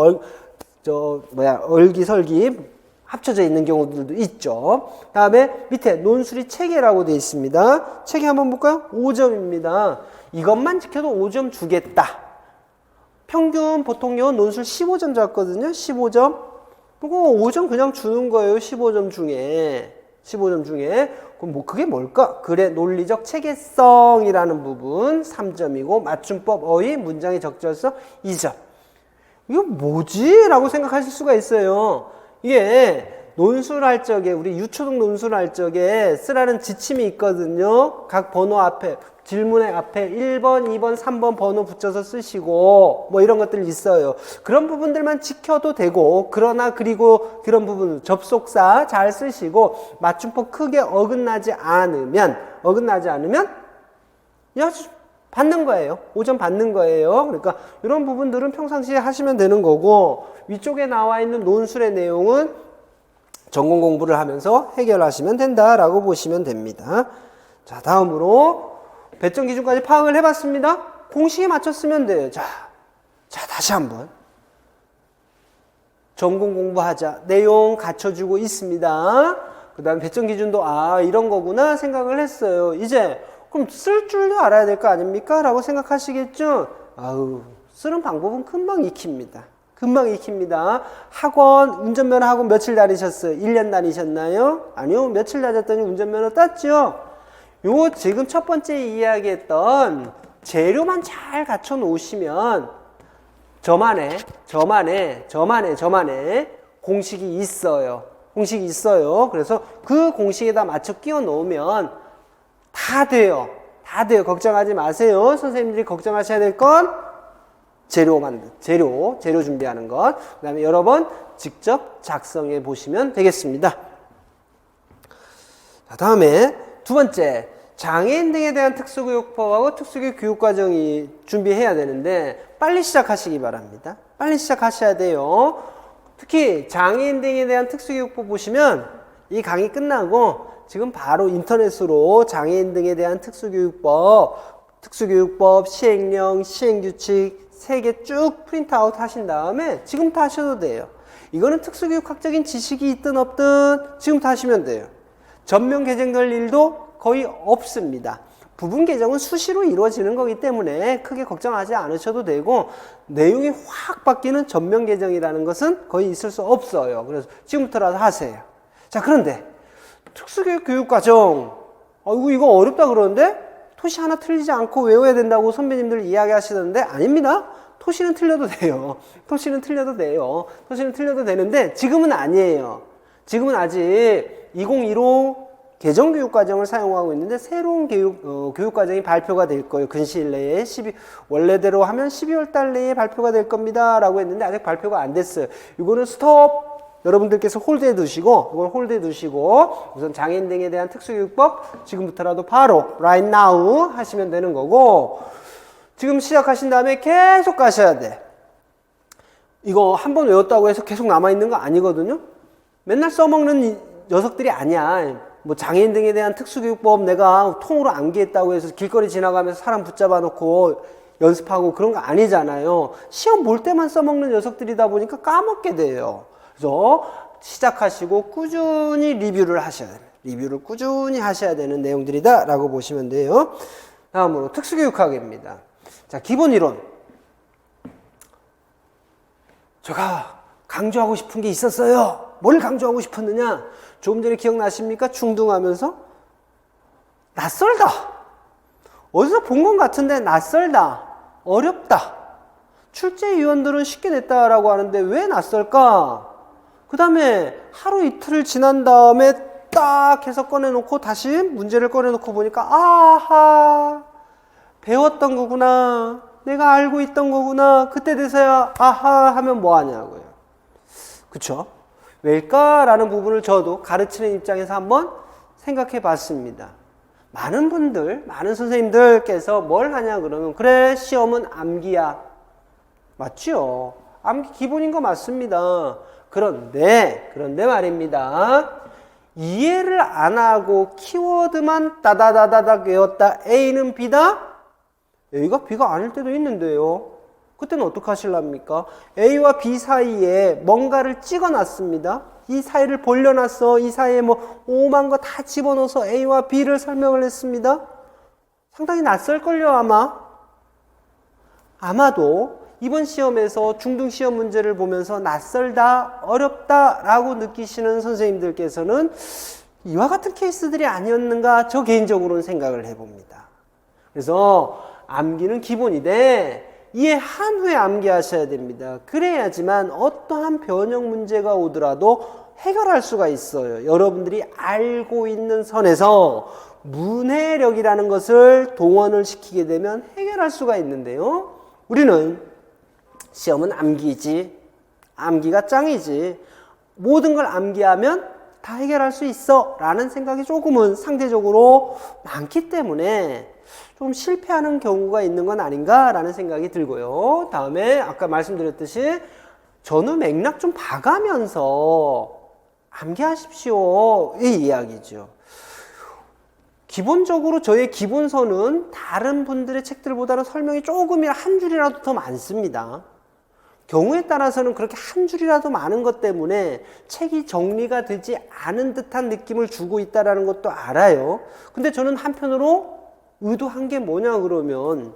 얼기설기 합쳐져 있는 경우들도 있죠. 다음에 밑에 논술이 체계라고 되어 있습니다. 체계 한번 볼까요? 5점입니다. 이것만 지켜도 5점 주겠다. 평균 보통요 논술 15점 잡거든요. 15점. 그거 5점 그냥 주는 거예요. 15점 중에. 그럼 그게 뭘까? 글의 논리적 체계성이라는 부분 3점이고 맞춤법, 어휘, 문장의 적절성 2점. 이거 뭐지? 라고 생각하실 수가 있어요. 이게 논술할 적에, 우리 유초등 논술할 적에 쓰라는 지침이 있거든요. 각 번호 앞에, 질문의 앞에 1번, 2번, 3번 번호 붙여서 쓰시고 뭐 이런 것들이 있어요. 그런 부분들만 지켜도 되고, 그리고 그런 부분 접속사 잘 쓰시고 맞춤법 크게 어긋나지 않으면 야, 받는 거예요. 5점 받는 거예요. 그러니까 이런 부분들은 평상시에 하시면 되는 거고, 위쪽에 나와 있는 논술의 내용은 전공 공부를 하면서 해결하시면 된다라고 보시면 됩니다. 자, 다음으로 배점 기준까지 파악을 해봤습니다. 공식에 맞췄으면 돼요. 자, 다시 한번. 전공 공부하자. 내용 갖춰주고 있습니다. 그 다음에 배점 기준도 이런 거구나 생각을 했어요. 이제 그럼 쓸 줄도 알아야 될 거 아닙니까? 라고 생각하시겠죠? 쓰는 방법은 금방 익힙니다. 금방 익힙니다. 학원, 운전면허 학원 며칠 다니셨어요? 1년 다니셨나요? 아니요. 며칠 다녔더니 운전면허 땄죠? 요 지금 첫 번째 이야기했던 재료만 잘 갖춰 놓으시면 저만의 공식이 있어요. 공식이 있어요. 그래서 그 공식에다 맞춰 끼워 놓으면 다 돼요. 다 돼요. 걱정하지 마세요. 선생님들이 걱정하셔야 될 건 재료 준비하는 것. 그 다음에 여러 번 직접 작성해 보시면 되겠습니다. 자, 다음에 두 번째, 장애인 등에 대한 특수교육법하고 특수교육 교육과정이 준비해야 되는데 빨리 시작하시기 바랍니다. 빨리 시작하셔야 돼요. 특히 장애인 등에 대한 특수교육법 보시면 이 강의 끝나고 지금 바로 인터넷으로 장애인 등에 대한 특수교육법, 시행령, 시행규칙 3개 쭉 프린트아웃 하신 다음에 지금부터 하셔도 돼요. 이거는 특수교육학적인 지식이 있든 없든 지금부터 하시면 돼요. 전면 개정될 일도 거의 없습니다. 부분 개정은 수시로 이루어지는 거기 때문에 크게 걱정하지 않으셔도 되고 내용이 확 바뀌는 전면 개정이라는 것은 거의 있을 수 없어요. 그래서 지금부터라도 하세요. 자, 그런데 특수교육 교육과정 이거 어렵다 그러는데 토시 하나 틀리지 않고 외워야 된다고 선배님들 이야기하시던데 아닙니다. 토시는 틀려도 돼요. 토시는 틀려도 되는데 지금은 아니에요. 지금은 아직 2015 개정교육과정을 사용하고 있는데 새로운 교육과정이 발표가 될 거예요. 근시일 내에 원래대로 하면 12월 달 내에 발표가 될 겁니다 라고 했는데 아직 발표가 안 됐어요. 이거는 스톱 여러분들께서 홀드해 두시고 우선 장애인 등에 대한 특수교육법 지금부터라도 바로 right now 하시면 되는 거고 지금 시작하신 다음에 계속 가셔야 돼. 이거 한 번 외웠다고 해서 계속 남아있는 거 아니거든요. 맨날 써먹는 녀석들이 아니야. 뭐 장애인 등에 대한 특수교육법 내가 통으로 암기했다고 해서 길거리 지나가면서 사람 붙잡아 놓고 연습하고 그런 거 아니잖아요. 시험 볼 때만 써먹는 녀석들이다 보니까 까먹게 돼요. 그래서 시작하시고 꾸준히 리뷰를 하셔야 돼요. 리뷰를 꾸준히 하셔야 되는 내용들이다 라고 보시면 돼요. 다음으로 특수교육학입니다. 자, 기본 이론. 제가 강조하고 싶은 게 있었어요. 뭘 강조하고 싶었느냐? 조금 전에 기억나십니까? 중등하면서 낯설다. 어디서 본 것 같은데 낯설다. 어렵다. 출제위원들은 쉽게 냈다라고 하는데 왜 낯설까? 그 다음에 하루 이틀을 지난 다음에 딱 해서 꺼내놓고 다시 문제를 꺼내놓고 보니까 아하 배웠던 거구나. 내가 알고 있던 거구나. 그때 돼서야 아하 하면 뭐 하냐고요. 그쵸? 왜일까라는 부분을 저도 가르치는 입장에서 한번 생각해 봤습니다. 많은 선생님들께서 뭘 하냐 그러면 그래 시험은 암기야. 맞죠? 암기 기본인 거 맞습니다. 그런데 말입니다. 이해를 안 하고 키워드만 따다다다닥 외웠다. A는 B다? A가 B가 아닐 때도 있는데요. 그때는 어떻게 하실랍니까? A와 B 사이에 뭔가를 찍어놨습니다. 이 사이를 벌려놨어. 이 사이에 뭐 오만 거 다 집어넣어서 A와 B를 설명을 했습니다. 상당히 낯설걸요 아마. 아마도 이번 시험에서 중등 시험 문제를 보면서 낯설다, 어렵다 라고 느끼시는 선생님들께서는 이와 같은 케이스들이 아니었는가 저 개인적으로는 생각을 해봅니다. 그래서 암기는 기본인데 이해한 후에 암기하셔야 됩니다. 그래야지만 어떠한 변형 문제가 오더라도 해결할 수가 있어요. 여러분들이 알고 있는 선에서 문해력이라는 것을 동원을 시키게 되면 해결할 수가 있는데요. 우리는 시험은 암기지. 암기가 짱이지. 모든 걸 암기하면 다 해결할 수 있어 라는 생각이 조금은 상대적으로 많기 때문에 좀 실패하는 경우가 있는 건 아닌가라는 생각이 들고요. 다음에 아까 말씀드렸듯이 전후 맥락 좀 봐가면서 암기하십시오. 이 이야기죠. 기본적으로 저의 기본서는 다른 분들의 책들보다는 설명이 조금이라 한 줄이라도 더 많습니다. 경우에 따라서는 그렇게 한 줄이라도 많은 것 때문에 책이 정리가 되지 않은 듯한 느낌을 주고 있다는 것도 알아요. 근데 저는 한편으로 의도한 게 뭐냐 그러면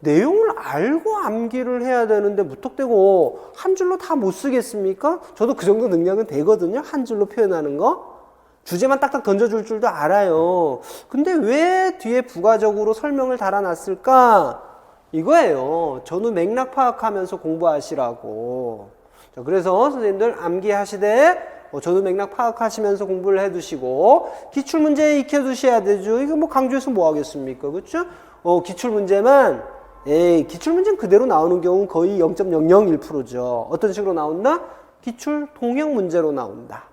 내용을 알고 암기를 해야 되는데 무턱대고 한 줄로 다 못 쓰겠습니까? 저도 그 정도 능력은 되거든요. 한 줄로 표현하는 거. 주제만 딱딱 던져줄 줄도 알아요. 근데 왜 뒤에 부가적으로 설명을 달아놨을까? 이거예요. 전후 맥락 파악하면서 공부하시라고. 자, 그래서 선생님들 암기하시되 전후 맥락 파악하시면서 공부를 해두시고 기출문제 익혀두셔야 되죠. 이거 뭐 강조해서 뭐 하겠습니까? 그렇죠? 기출문제만 기출문제는 그대로 나오는 경우는 거의 0.001%죠. 어떤 식으로 나온다? 기출 통역 문제로 나온다.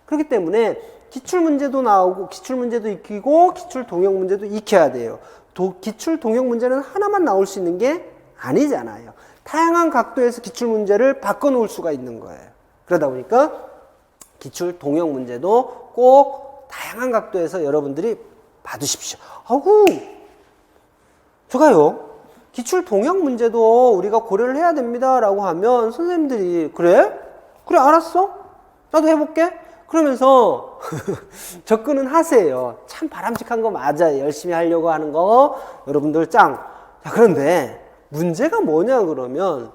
그렇기 때문에 기출문제도 나오고 기출문제도 익히고 기출 통역 문제도 익혀야 돼요. 기출 통역 문제는 하나만 나올 수 있는 게 아니잖아요. 다양한 각도에서 기출문제를 바꿔놓을 수가 있는 거예요. 그러다 보니까 기출 통역 문제도 꼭 다양한 각도에서 여러분들이 봐두십시오. 아구 제가요 기출 통역 문제도 우리가 고려를 해야 됩니다 라고 하면 선생님들이 그래 알았어 나도 해볼게 그러면서 접근은 하세요. 참 바람직한 거 맞아요. 열심히 하려고 하는 거 여러분들 짱. 자, 그런데 문제가 뭐냐 그러면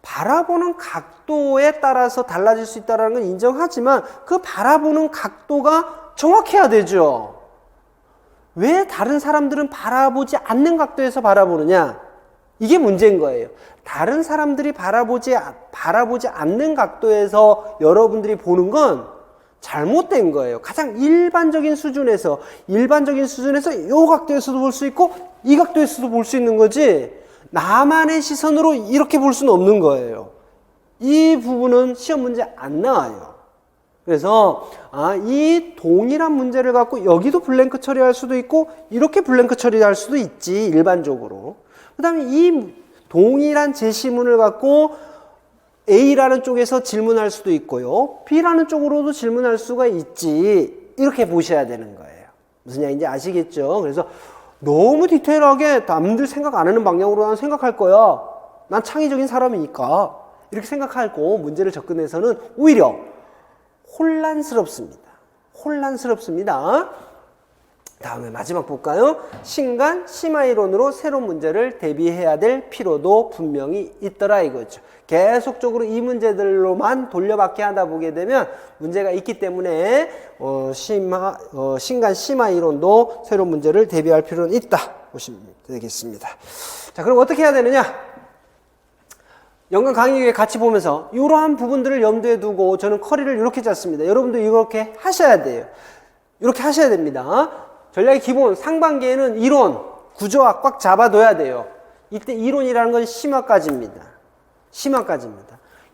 바라보는 각도에 따라서 달라질 수 있다는 건 인정하지만 그 바라보는 각도가 정확해야 되죠. 왜 다른 사람들은 바라보지 않는 각도에서 바라보느냐? 이게 문제인 거예요. 다른 사람들이 바라보지 않는 각도에서 여러분들이 보는 건 잘못된 거예요. 가장 일반적인 수준에서 이 각도에서도 볼 수 있고 이 각도에서도 볼 수 있는 거지 나만의 시선으로 이렇게 볼 수는 없는 거예요. 이 부분은 시험 문제 안 나와요. 그래서 이 동일한 문제를 갖고 여기도 블랭크 처리할 수도 있고 이렇게 블랭크 처리할 수도 있지 일반적으로. 그 다음에 이 동일한 제시문을 갖고 A라는 쪽에서 질문할 수도 있고요. B라는 쪽으로도 질문할 수가 있지. 이렇게 보셔야 되는 거예요. 무슨 얘기인지 아시겠죠? 그래서 너무 디테일하게 남들 생각 안 하는 방향으로 난 생각할 거야. 난 창의적인 사람이니까. 이렇게 생각하고 문제를 접근해서는 오히려 혼란스럽습니다. 다음에 마지막 볼까요? 신간, 심화이론으로 새로운 문제를 대비해야 될 필요도 분명히 있더라 이거죠. 계속적으로 이 문제들로만 돌려받기 하다 보게 되면 문제가 있기 때문에 신간, 심화이론도 새로운 문제를 대비할 필요는 있다 보시면 되겠습니다. 자, 그럼 어떻게 해야 되느냐? 연관 강의 같이 보면서 이러한 부분들을 염두에 두고 저는 커리를 이렇게 짰습니다. 여러분도 이렇게 하셔야 돼요. 이렇게 하셔야 됩니다. 전략의 기본 상반기에는 이론, 구조화 꽉 잡아둬야 돼요. 이때 이론이라는 건 심화까지입니다.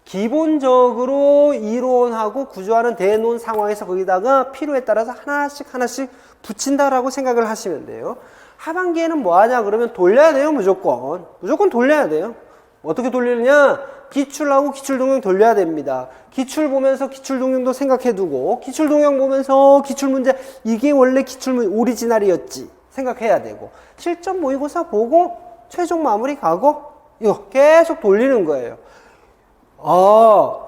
기본적으로 이론하고 구조화는 대놓은 상황에서 거기다가 필요에 따라서 하나씩 붙인다라고 생각을 하시면 돼요. 하반기에는 뭐 하냐 그러면 돌려야 돼요. 무조건 돌려야 돼요. 어떻게 돌리느냐? 기출하고 기출동영 돌려야 됩니다. 기출 보면서 기출동영도 생각해두고 기출동영 보면서 기출문제 이게 원래 기출문 오리지널이었지 생각해야 되고 실전 모의고사 보고 최종 마무리 가고 이거 계속 돌리는 거예요.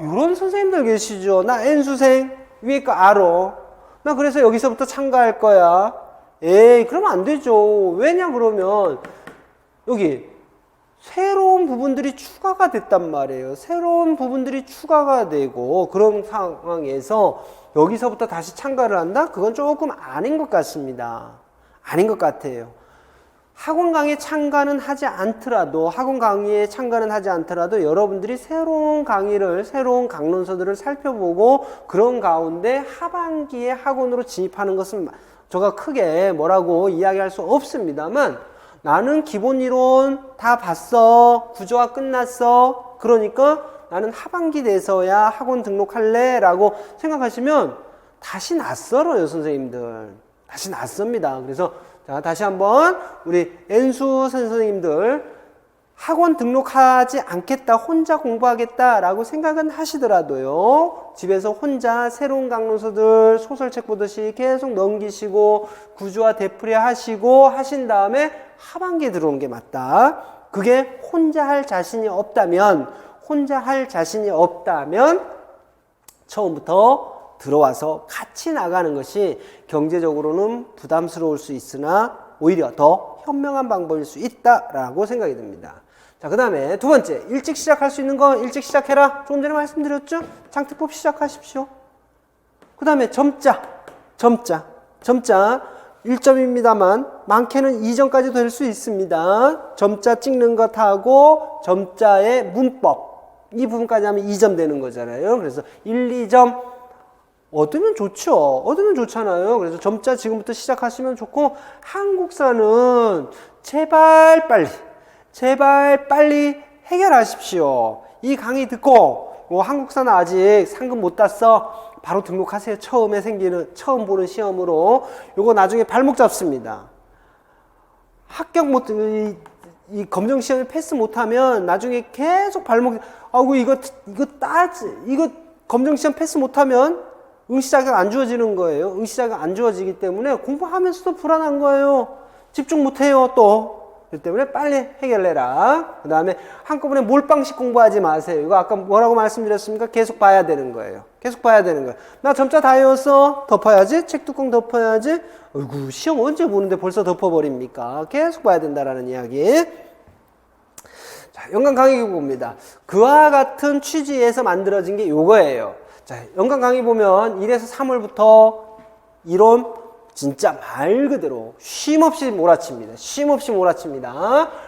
이런 선생님들 계시죠. 나 N수생 위에 거 알아. 나 그래서 여기서부터 참가할 거야. 그러면 안 되죠. 왜냐 그러면 여기 새로운 부분들이 추가가 됐단 말이에요. 새로운 부분들이 추가가 되고 그런 상황에서 여기서부터 다시 참가를 한다? 그건 조금 아닌 것 같습니다. 아닌 것 같아요. 학원 강의에 참가는 하지 않더라도 여러분들이 새로운 강론서들을 살펴보고 그런 가운데 하반기에 학원으로 진입하는 것은 제가 크게 뭐라고 이야기할 수 없습니다만 나는 기본 이론 다 봤어. 구조화 끝났어. 그러니까 나는 하반기 돼서야 학원 등록할래 라고 생각하시면 다시 낯설어요, 선생님들. 다시 낯섭니다. 그래서 자, 다시 한번 우리 N수 선생님들 학원 등록하지 않겠다, 혼자 공부하겠다라고 생각은 하시더라도요, 집에서 혼자 새로운 강론서들 소설책 보듯이 계속 넘기시고 구조화 되풀이 하시고 하신 다음에 하반기에 들어오는 게 맞다. 그게 혼자 할 자신이 없다면 처음부터 들어와서 같이 나가는 것이 경제적으로는 부담스러울 수 있으나 오히려 더 현명한 방법일 수 있다라고 생각이 듭니다. 자, 그 다음에 두 번째, 일찍 시작할 수 있는 거 일찍 시작해라. 조금 전에 말씀드렸죠? 장특법 시작하십시오. 그 다음에 점자 1점입니다만 많게는 2점까지 될 수 있습니다. 점자 찍는 것하고 점자의 문법, 이 부분까지 하면 2점 되는 거잖아요. 그래서 1, 2점 얻으면 좋죠. 얻으면 좋잖아요. 그래서 점자 지금부터 시작하시면 좋고, 한국사는 제발 빨리 해결하십시오. 이 강의 듣고 한국사는 아직 상금 못 땄어, 바로 등록하세요. 처음 보는 시험으로. 요거 나중에 발목 잡습니다. 합격 못, 이 검정 시험에 패스 못하면 나중에 계속 발목, 이거 검정 시험 패스 못하면 응시 자격 안 주어지는 거예요. 응시 자격 안 주어지기 때문에 공부하면서도 불안한 거예요. 집중 못해요, 또. 그렇기 때문에 빨리 해결해라. 그 다음에 한꺼번에 몰빵식 공부하지 마세요. 이거 아까 뭐라고 말씀드렸습니까? 계속 봐야 되는 거예요. 나 점자 다 외웠어. 덮어야지. 책 뚜껑 덮어야지. 어이구, 시험 언제 보는데 벌써 덮어버립니까? 계속 봐야 된다라는 이야기. 자, 연간 강의 봅니다. 그와 같은 취지에서 만들어진 게 요거예요. 자, 연간 강의 보면 1에서 3월부터 이론 진짜 말 그대로 쉼없이 몰아칩니다.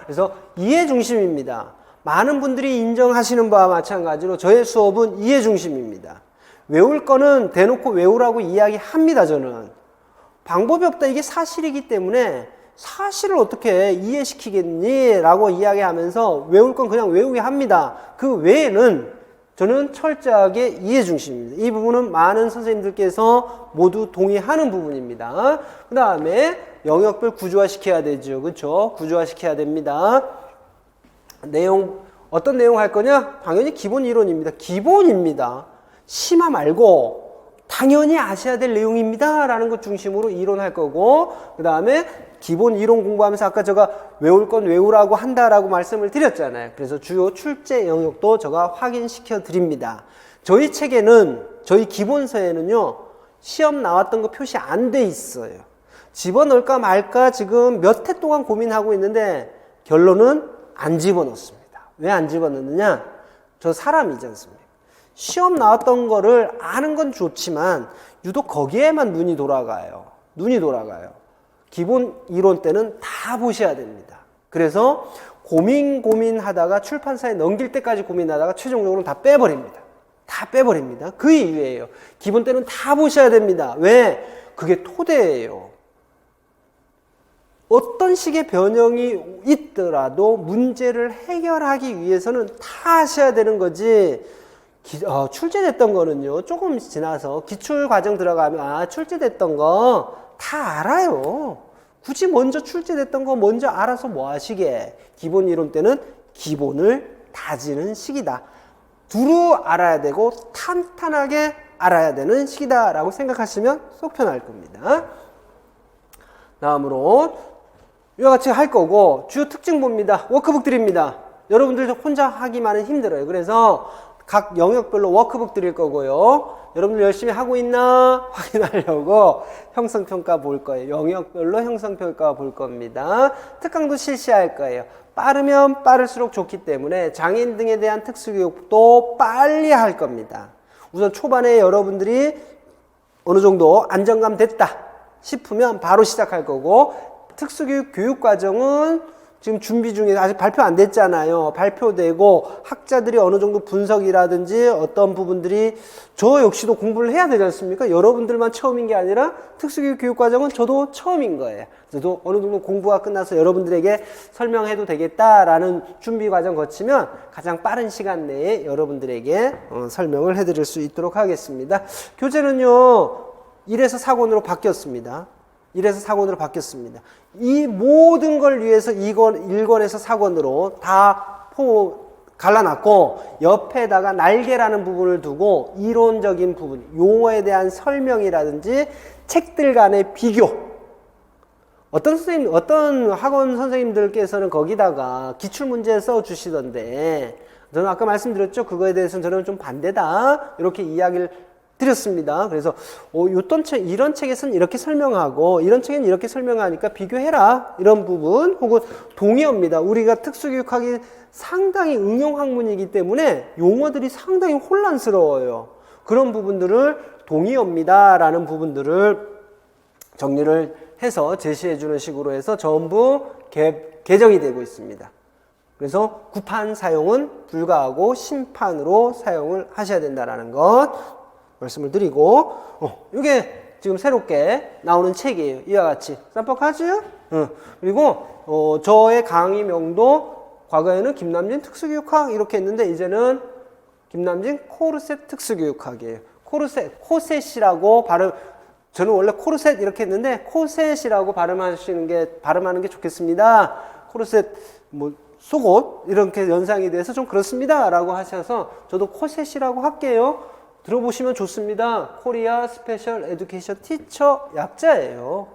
그래서 이해 중심입니다. 많은 분들이 인정하시는 바와 마찬가지로 저의 수업은 이해 중심입니다. 외울 거는 대놓고 외우라고 이야기합니다. 저는 방법이 없다, 이게 사실이기 때문에 사실을 어떻게 이해시키겠니? 라고 이야기하면서 외울 건 그냥 외우게 합니다. 그 외에는 저는 철저하게 이해 중심입니다. 이 부분은 많은 선생님들께서 모두 동의하는 부분입니다. 그 다음에 영역별 구조화시켜야 되죠. 그렇죠? 구조화시켜야 됩니다. 어떤 내용 할 거냐? 당연히 기본 이론입니다. 기본입니다. 심화 말고 당연히 아셔야 될 내용입니다. 라는 것 중심으로 이론할 거고, 그 다음에 기본 이론 공부하면서 아까 제가 외울 건 외우라고 한다라고 말씀을 드렸잖아요. 그래서 주요 출제 영역도 제가 확인시켜 드립니다. 저희 책에는, 저희 기본서에는요, 시험 나왔던 거 표시 안 돼 있어요. 집어넣을까 말까 지금 몇 해 동안 고민하고 있는데 결론은 안 집어넣습니다. 왜 안 집어넣느냐? 저 사람이지 않습니까? 시험 나왔던 거를 아는 건 좋지만 유독 거기에만 눈이 돌아가요. 기본 이론 때는 다 보셔야 됩니다. 그래서 고민하다가 출판사에 넘길 때까지 고민하다가 최종적으로 다 빼버립니다. 그 이유예요. 기본 때는 다 보셔야 됩니다. 왜? 그게 토대예요. 어떤 식의 변형이 있더라도 문제를 해결하기 위해서는 다 하셔야 되는 거지. 출제됐던 거는요, 조금 지나서 기출 과정 들어가면 출제됐던 거 다 알아요. 굳이 먼저 출제됐던 거 먼저 알아서 뭐 하시게. 기본 이론 때는 기본을 다지는 시기다. 두루 알아야 되고 탄탄하게 알아야 되는 시기다 라고 생각하시면 속 편할 겁니다. 다음으로 이와 같이 할 거고, 주요 특징 봅니다. 워크북 드립니다. 여러분들 혼자 하기만은 힘들어요. 그래서 각 영역별로 워크북 드릴 거고요. 여러분들 열심히 하고 있나 확인하려고 형성평가 볼 거예요. 영역별로 형성평가 볼 겁니다. 특강도 실시할 거예요. 빠르면 빠를수록 좋기 때문에 장애인 등에 대한 특수교육도 빨리 할 겁니다. 우선 초반에 여러분들이 어느 정도 안정감 됐다 싶으면 바로 시작할 거고, 특수교육 교육과정은 지금 준비 중에 아직 발표 안 됐잖아요. 발표되고 학자들이 어느 정도 분석이라든지 어떤 부분들이, 저 역시도 공부를 해야 되지 않습니까? 여러분들만 처음인 게 아니라 특수교육 교육과정은 저도 처음인 거예요. 저도 어느 정도 공부가 끝나서 여러분들에게 설명해도 되겠다라는 준비 과정 거치면 가장 빠른 시간 내에 여러분들에게 설명을 해드릴 수 있도록 하겠습니다. 교재는요 1에서 4권으로 바뀌었습니다. 1에서 4권으로 바뀌었습니다. 이 모든 걸 위해서 1권에서 4권으로 다 갈라놨고 옆에다가 날개라는 부분을 두고 이론적인 부분, 용어에 대한 설명이라든지 책들 간의 비교. 어떤 학원 선생님들께서는 거기다가 기출문제 써주시던데, 저는 아까 말씀드렸죠. 그거에 대해서는 저는 좀 반대다. 이렇게 이야기를 드렸습니다. 그래서 이런 책에서는 이렇게 설명하고 이런 책에는 이렇게 설명하니까 비교해라. 이런 부분 혹은 동의어입니다. 우리가 특수교육학이 상당히 응용학문이기 때문에 용어들이 상당히 혼란스러워요. 그런 부분들을 동의어입니다. 라는 부분들을 정리를 해서 제시해 주는 식으로 해서 전부 개정이 되고 있습니다. 그래서 구판 사용은 불가하고 심판으로 사용을 하셔야 된다는 것 말씀을 드리고, 이게 지금 새롭게 나오는 책이에요. 이와 같이 쌈박하죠? 그리고 저의 강의명도 과거에는 김남진 특수교육학 이렇게 했는데 이제는 김남진 코르셋 특수교육학이에요. 코셋이라고 저는 원래 코르셋 이렇게 했는데 코셋이라고 발음하는 게 좋겠습니다. 코르셋 속옷 이렇게 연상이 돼서 좀 그렇습니다 라고 하셔서 저도 코셋이라고 할게요. 들어보시면 좋습니다. 코리아 스페셜 에듀케이션 티처 약자예요.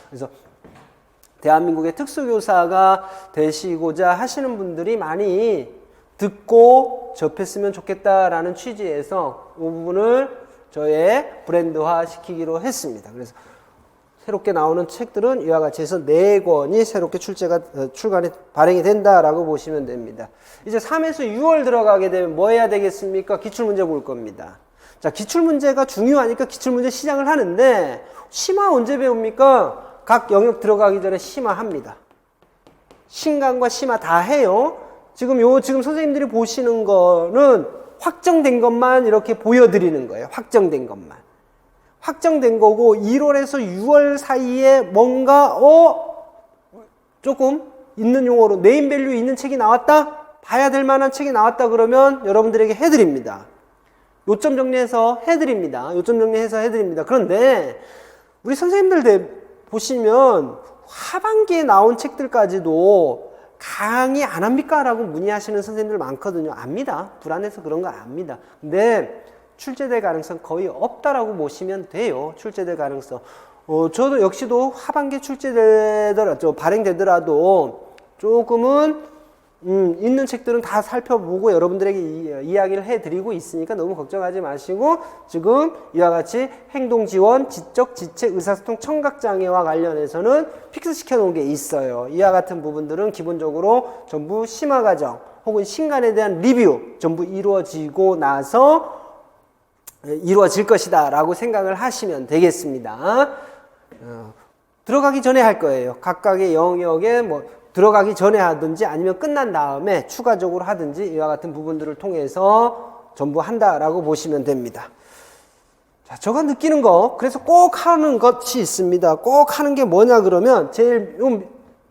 그래서 대한민국의 특수교사가 되시고자 하시는 분들이 많이 듣고 접했으면 좋겠다라는 취지에서 이 부분을 저의 브랜드화 시키기로 했습니다. 그래서 새롭게 나오는 책들은 이와 같이 해서 4권이 새롭게 발행이 된다라고 보시면 됩니다. 이제 3에서 6월 들어가게 되면 뭐 해야 되겠습니까? 기출문제 볼 겁니다. 자, 기출문제가 중요하니까 기출문제 시작을 하는데 심화 언제 배웁니까? 각 영역 들어가기 전에 심화합니다. 신강과 심화 다 해요. 지금 선생님들이 보시는 거는 확정된 것만 이렇게 보여드리는 거예요. 확정된 것만. 확정된 거고 1월에서 6월 사이에 뭔가 조금 있는 용어로 네임밸류 있는 책이 나왔다? 봐야 될 만한 책이 나왔다 그러면 여러분들에게 해드립니다. 요점 정리해서 해드립니다. 그런데 우리 선생님들 보시면 하반기에 나온 책들까지도 강의 안 합니까? 라고 문의하시는 선생님들 많거든요. 압니다. 불안해서 그런 거 압니다. 근데 출제될 가능성 거의 없다라고 보시면 돼요. 출제될 가능성. 저도 역시도 하반기 발행되더라도 조금은 있는 책들은 다 살펴보고 여러분들에게 이야기를 해드리고 있으니까 너무 걱정하지 마시고 지금 이와 같이 행동지원, 지적, 지체, 의사소통, 청각장애와 관련해서는 픽스시켜 놓은 게 있어요. 이와 같은 부분들은 기본적으로 전부 심화과정 혹은 신간에 대한 리뷰 전부 이루어지고 나서 이루어질 것이다 라고 생각을 하시면 되겠습니다. 들어가기 전에 할 거예요. 각각의 영역에 들어가기 전에 하든지 아니면 끝난 다음에 추가적으로 하든지 이와 같은 부분들을 통해서 전부 한다라고 보시면 됩니다. 자, 제가 느끼는 거, 그래서 꼭 하는 것이 있습니다. 꼭 하는 게 뭐냐 그러면 제일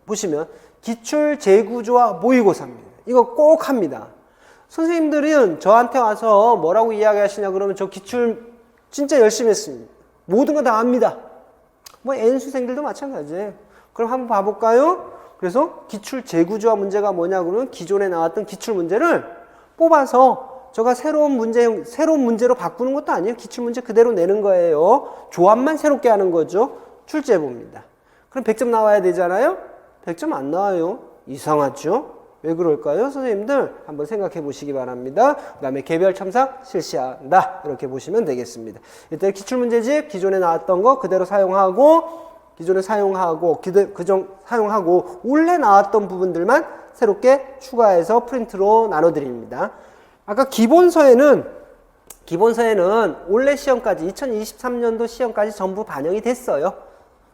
보시면 기출 재구조와 모의고사입니다. 이거 꼭 합니다. 선생님들은 저한테 와서 뭐라고 이야기하시냐 그러면 저 기출 진짜 열심히 했습니다. 모든 거 다 압니다. N수생들도 마찬가지예요. 그럼 한번 봐볼까요? 그래서 기출 재구조화 문제가 뭐냐 그러면 기존에 나왔던 기출 문제를 뽑아서 제가 새로운 문제로 바꾸는 것도 아니에요. 기출 문제 그대로 내는 거예요. 조합만 새롭게 하는 거죠. 출제해 봅니다. 그럼 100점 나와야 되잖아요. 100점 안 나와요. 이상하죠? 왜 그럴까요? 선생님들 한번 생각해 보시기 바랍니다. 그 다음에 개별 첨삭 실시한다. 이렇게 보시면 되겠습니다. 일단 기출문제집 기존에 나왔던 거 그대로 사용하고 사용하고 원래 나왔던 부분들만 새롭게 추가해서 프린트로 나눠드립니다. 아까 기본서에는 올해 시험까지 2023년도 시험까지 전부 반영이 됐어요.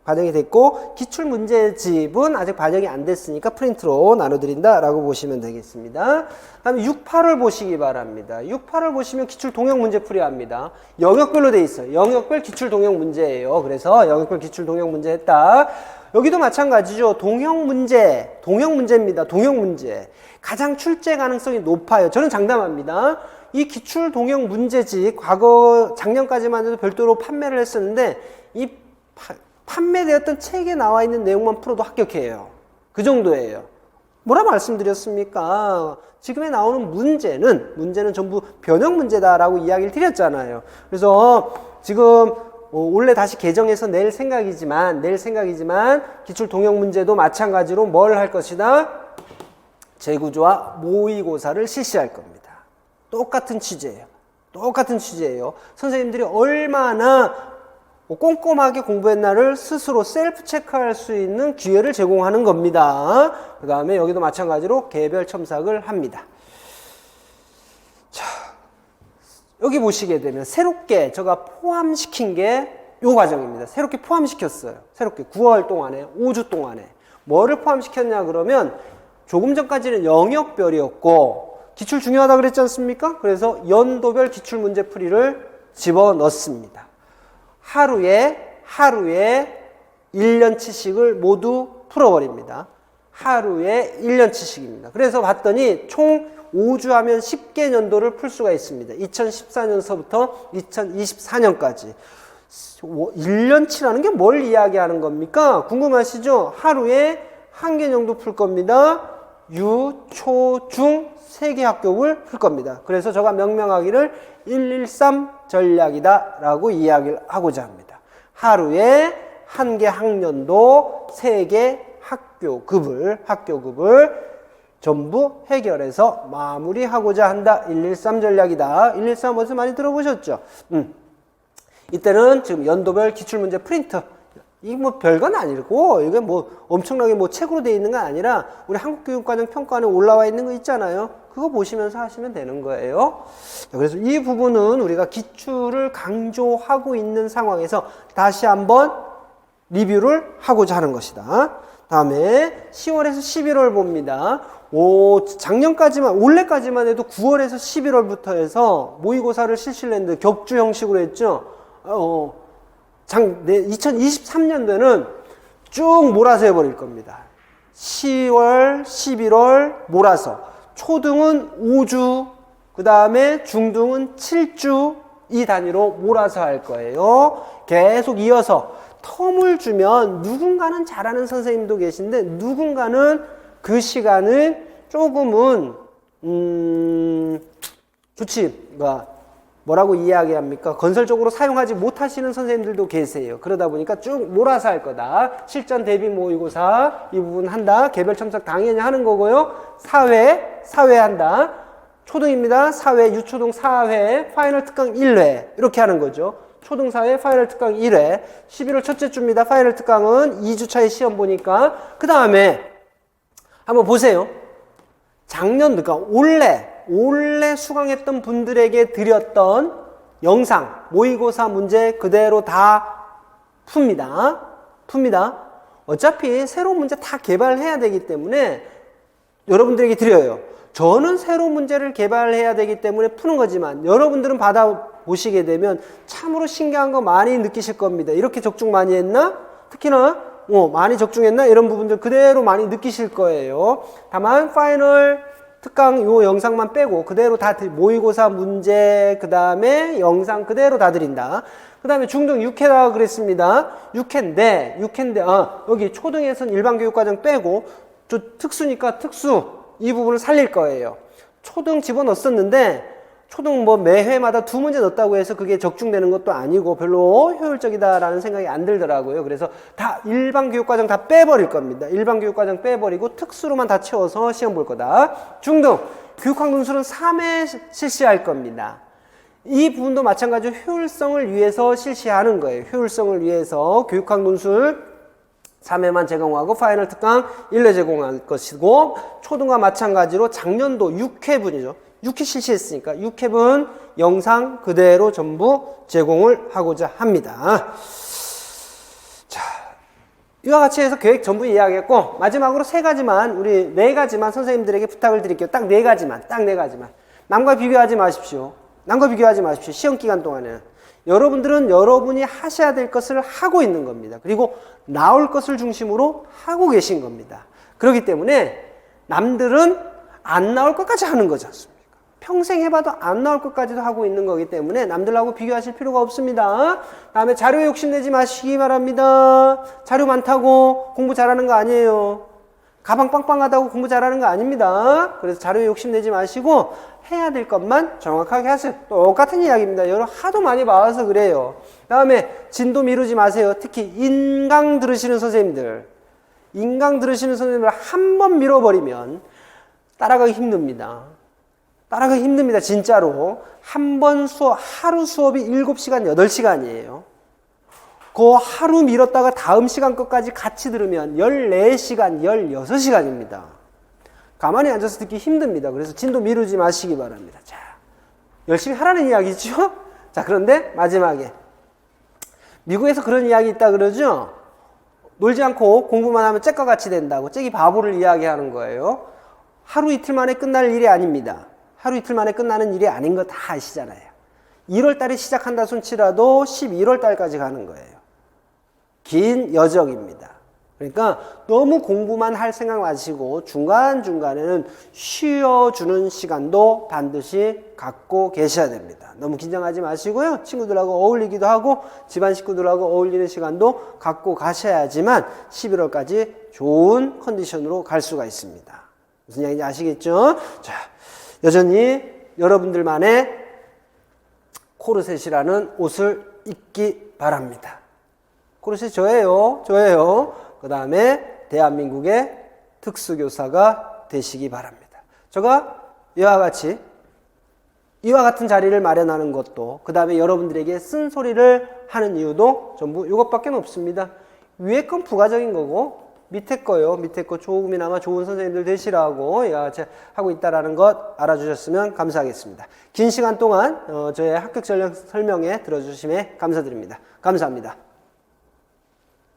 반영이 됐고 기출문제집은 아직 반영이 안 됐으니까 프린트로 나눠드린다라고 보시면 되겠습니다. 다음에 6, 8을 보시기 바랍니다. 6, 8을 보시면 기출 동형 문제풀이 합니다. 영역별로 돼 있어요. 영역별 기출 동형 문제예요. 그래서 영역별 기출 동형 문제 했다. 여기도 마찬가지죠. 동형 문제입니다. 동형 문제. 가장 출제 가능성이 높아요. 저는 장담합니다. 이 기출 동형 문제집 작년까지만 해도 별도로 판매를 했었는데 판매되었던 책에 나와 있는 내용만 풀어도 합격해요. 그 정도예요. 뭐라 말씀드렸습니까? 지금에 나오는 문제는 전부 변형 문제다라고 이야기를 드렸잖아요. 그래서 지금 원래 다시 개정해서 낼 생각이지만 기출 동형 문제도 마찬가지로 뭘 할 것이다? 재구조와 모의고사를 실시할 겁니다. 똑같은 취지예요. 선생님들이 얼마나 꼼꼼하게 공부했나를 스스로 셀프 체크할 수 있는 기회를 제공하는 겁니다. 그 다음에 여기도 마찬가지로 개별 첨삭을 합니다. 자, 여기 보시게 되면 새롭게 제가 포함시킨 게 이 과정입니다. 새롭게 포함시켰어요. 새롭게 9월 동안에 5주 동안에 뭐를 포함시켰냐 그러면 조금 전까지는 영역별이었고 기출 중요하다 그랬지 않습니까? 그래서 연도별 기출 문제 풀이를 집어넣습니다. 하루에 1년치씩을 모두 풀어버립니다. 하루에 1년치씩입니다. 그래서 봤더니 총 5주 하면 10개 년도를 풀 수가 있습니다. 2014년서부터 2024년까지. 1년치라는 게 뭘 이야기하는 겁니까? 궁금하시죠? 하루에 1개 정도 풀 겁니다. 유, 초, 중 3개 학급을 풀 겁니다. 그래서 제가 명명하기를 113 전략이다 라고 이야기를 하고자 합니다. 하루에 1개 학년도 3개 학교급을 전부 해결해서 마무리하고자 한다. 113 전략이다. 113 어디서 많이 들어보셨죠? 이때는 지금 연도별 기출문제 프린트, 이게 뭐 별건 아니고 이게 뭐 엄청나게 뭐 책으로 되어 있는 건 아니라 우리 한국교육과정 평가안에 올라와 있는 거 있잖아요. 그거 보시면서 하시면 되는 거예요. 그래서 이 부분은 우리가 기출을 강조하고 있는 상황에서 다시 한번 리뷰를 하고자 하는 것이다. 다음에 10월에서 11월 봅니다. 작년까지만, 올해까지만 해도 9월에서 11월부터 해서 모의고사를 실시를 했는데 격주 형식으로 했죠. 2023년도에는 쭉 몰아서 해버릴 겁니다. 10월, 11월 몰아서. 초등은 5주, 그 다음에 중등은 7주 이 단위로 몰아서 할 거예요. 계속 이어서 텀을 주면 누군가는 잘하는 선생님도 계신데 누군가는 그 시간을 조금은 뭐라고 이야기합니까? 건설적으로 사용하지 못하시는 선생님들도 계세요. 그러다 보니까 쭉 몰아서 할 거다. 실전 대비 모의고사 이 부분 한다. 개별 첨삭 당연히 하는 거고요. 사회 한다. 초등입니다. 사회, 유초등 4회, 파이널 특강 1회 이렇게 하는 거죠. 초등 4회, 파이널 특강 1회. 11월 첫째 주입니다. 파이널 특강은 2주 차에 시험 보니까. 그 다음에 한번 보세요. 작년, 그러니까 올해 수강했던 분들에게 드렸던 영상, 모의고사 문제 그대로 다 풉니다. 어차피 새로운 문제 다 개발해야 되기 때문에 여러분들에게 드려요. 저는 새로운 문제를 개발해야 되기 때문에 푸는 거지만 여러분들은 받아보시게 되면 참으로 신기한 거 많이 느끼실 겁니다. 이렇게 적중 많이 했나? 특히나 많이 적중했나? 이런 부분들 그대로 많이 느끼실 거예요. 다만 파이널 특강 요 영상만 빼고 그대로 다 모의고사 문제 그 다음에 영상 그대로 다 드린다. 그 다음에 중등 6회라고 그랬습니다. 6회인데 여기 초등에선 일반교육과정 빼고 저 특수니까 특수 이 부분을 살릴 거예요. 초등 집어넣었었는데 초등 뭐 매회마다 2문제 넣었다고 해서 그게 적중되는 것도 아니고 별로 효율적이다라는 생각이 안 들더라고요. 그래서 다 일반교육과정 다 빼버릴 겁니다. 일반교육과정 빼버리고 특수로만 다 채워서 시험 볼 거다. 중등 교육학 논술은 3회 실시할 겁니다. 이 부분도 마찬가지로 효율성을 위해서 실시하는 거예요. 효율성을 위해서 교육학 논술 3회만 제공하고 파이널 특강 1회 제공할 것이고 초등과 마찬가지로 작년도 6회분이죠. 6회 실시했으니까 6회분 영상 그대로 전부 제공을 하고자 합니다. 자, 이와 같이 해서 계획 전부 이야기했고 마지막으로 3가지만 우리 4가지만 선생님들에게 부탁을 드릴게요. 딱 4가지만. 남과 비교하지 마십시오. 시험 기간 동안에는 여러분들은 여러분이 하셔야 될 것을 하고 있는 겁니다. 그리고 나올 것을 중심으로 하고 계신 겁니다. 그렇기 때문에 남들은 안 나올 것까지 하는 거지 않습니까? 평생 해봐도 안 나올 것까지도 하고 있는 거기 때문에 남들하고 비교하실 필요가 없습니다. 다음에 자료 욕심내지 마시기 바랍니다. 자료 많다고 공부 잘하는 거 아니에요. 가방 빵빵하다고 공부 잘하는 거 아닙니다. 그래서 자료 욕심내지 마시고 해야 될 것만 정확하게 하세요. 똑같은 이야기입니다. 여러분 하도 많이 봐서 그래요. 다음에 진도 미루지 마세요. 특히 인강 들으시는 선생님들. 인강 들으시는 선생님들 한 번 밀어버리면 따라가기 힘듭니다. 따라가기 힘듭니다. 진짜로. 한 번 수업, 하루 수업이 7시간, 8시간이에요. 그 하루 미뤘다가 다음 시간 것까지 같이 들으면 14시간, 16시간입니다. 가만히 앉아서 듣기 힘듭니다. 그래서 진도 미루지 마시기 바랍니다. 자, 열심히 하라는 이야기죠? 자, 그런데 마지막에. 미국에서 그런 이야기 있다 그러죠? 놀지 않고 공부만 하면 잭과 같이 된다고. 잭이 바보를 이야기하는 거예요. 하루 이틀 만에 끝날 일이 아닙니다. 하루 이틀 만에 끝나는 일이 아닌 거 다 아시잖아요. 1월 달에 시작한다 손치라도 11월 달까지 가는 거예요. 긴 여정입니다. 그러니까 너무 공부만 할 생각 마시고 중간중간에는 쉬어주는 시간도 반드시 갖고 계셔야 됩니다. 너무 긴장하지 마시고요. 친구들하고 어울리기도 하고 집안 식구들하고 어울리는 시간도 갖고 가셔야지만 11월까지 좋은 컨디션으로 갈 수가 있습니다. 무슨 이야기인지 아시겠죠? 자, 여전히 여러분들만의 코르셋이라는 옷을 입기 바랍니다. 코르셋 저예요. 그 다음에 대한민국의 특수교사가 되시기 바랍니다. 제가 이와 같은 자리를 마련하는 것도, 그 다음에 여러분들에게 쓴소리를 하는 이유도 전부 이것밖에 없습니다. 위에 건 부가적인 거고 밑에 거요. 밑에 거 조금이나마 좋은 선생님들 되시라고 하고 있다는 것 알아주셨으면 감사하겠습니다. 긴 시간 동안 저의 합격 전략 설명에 들어주심에 감사드립니다. 감사합니다.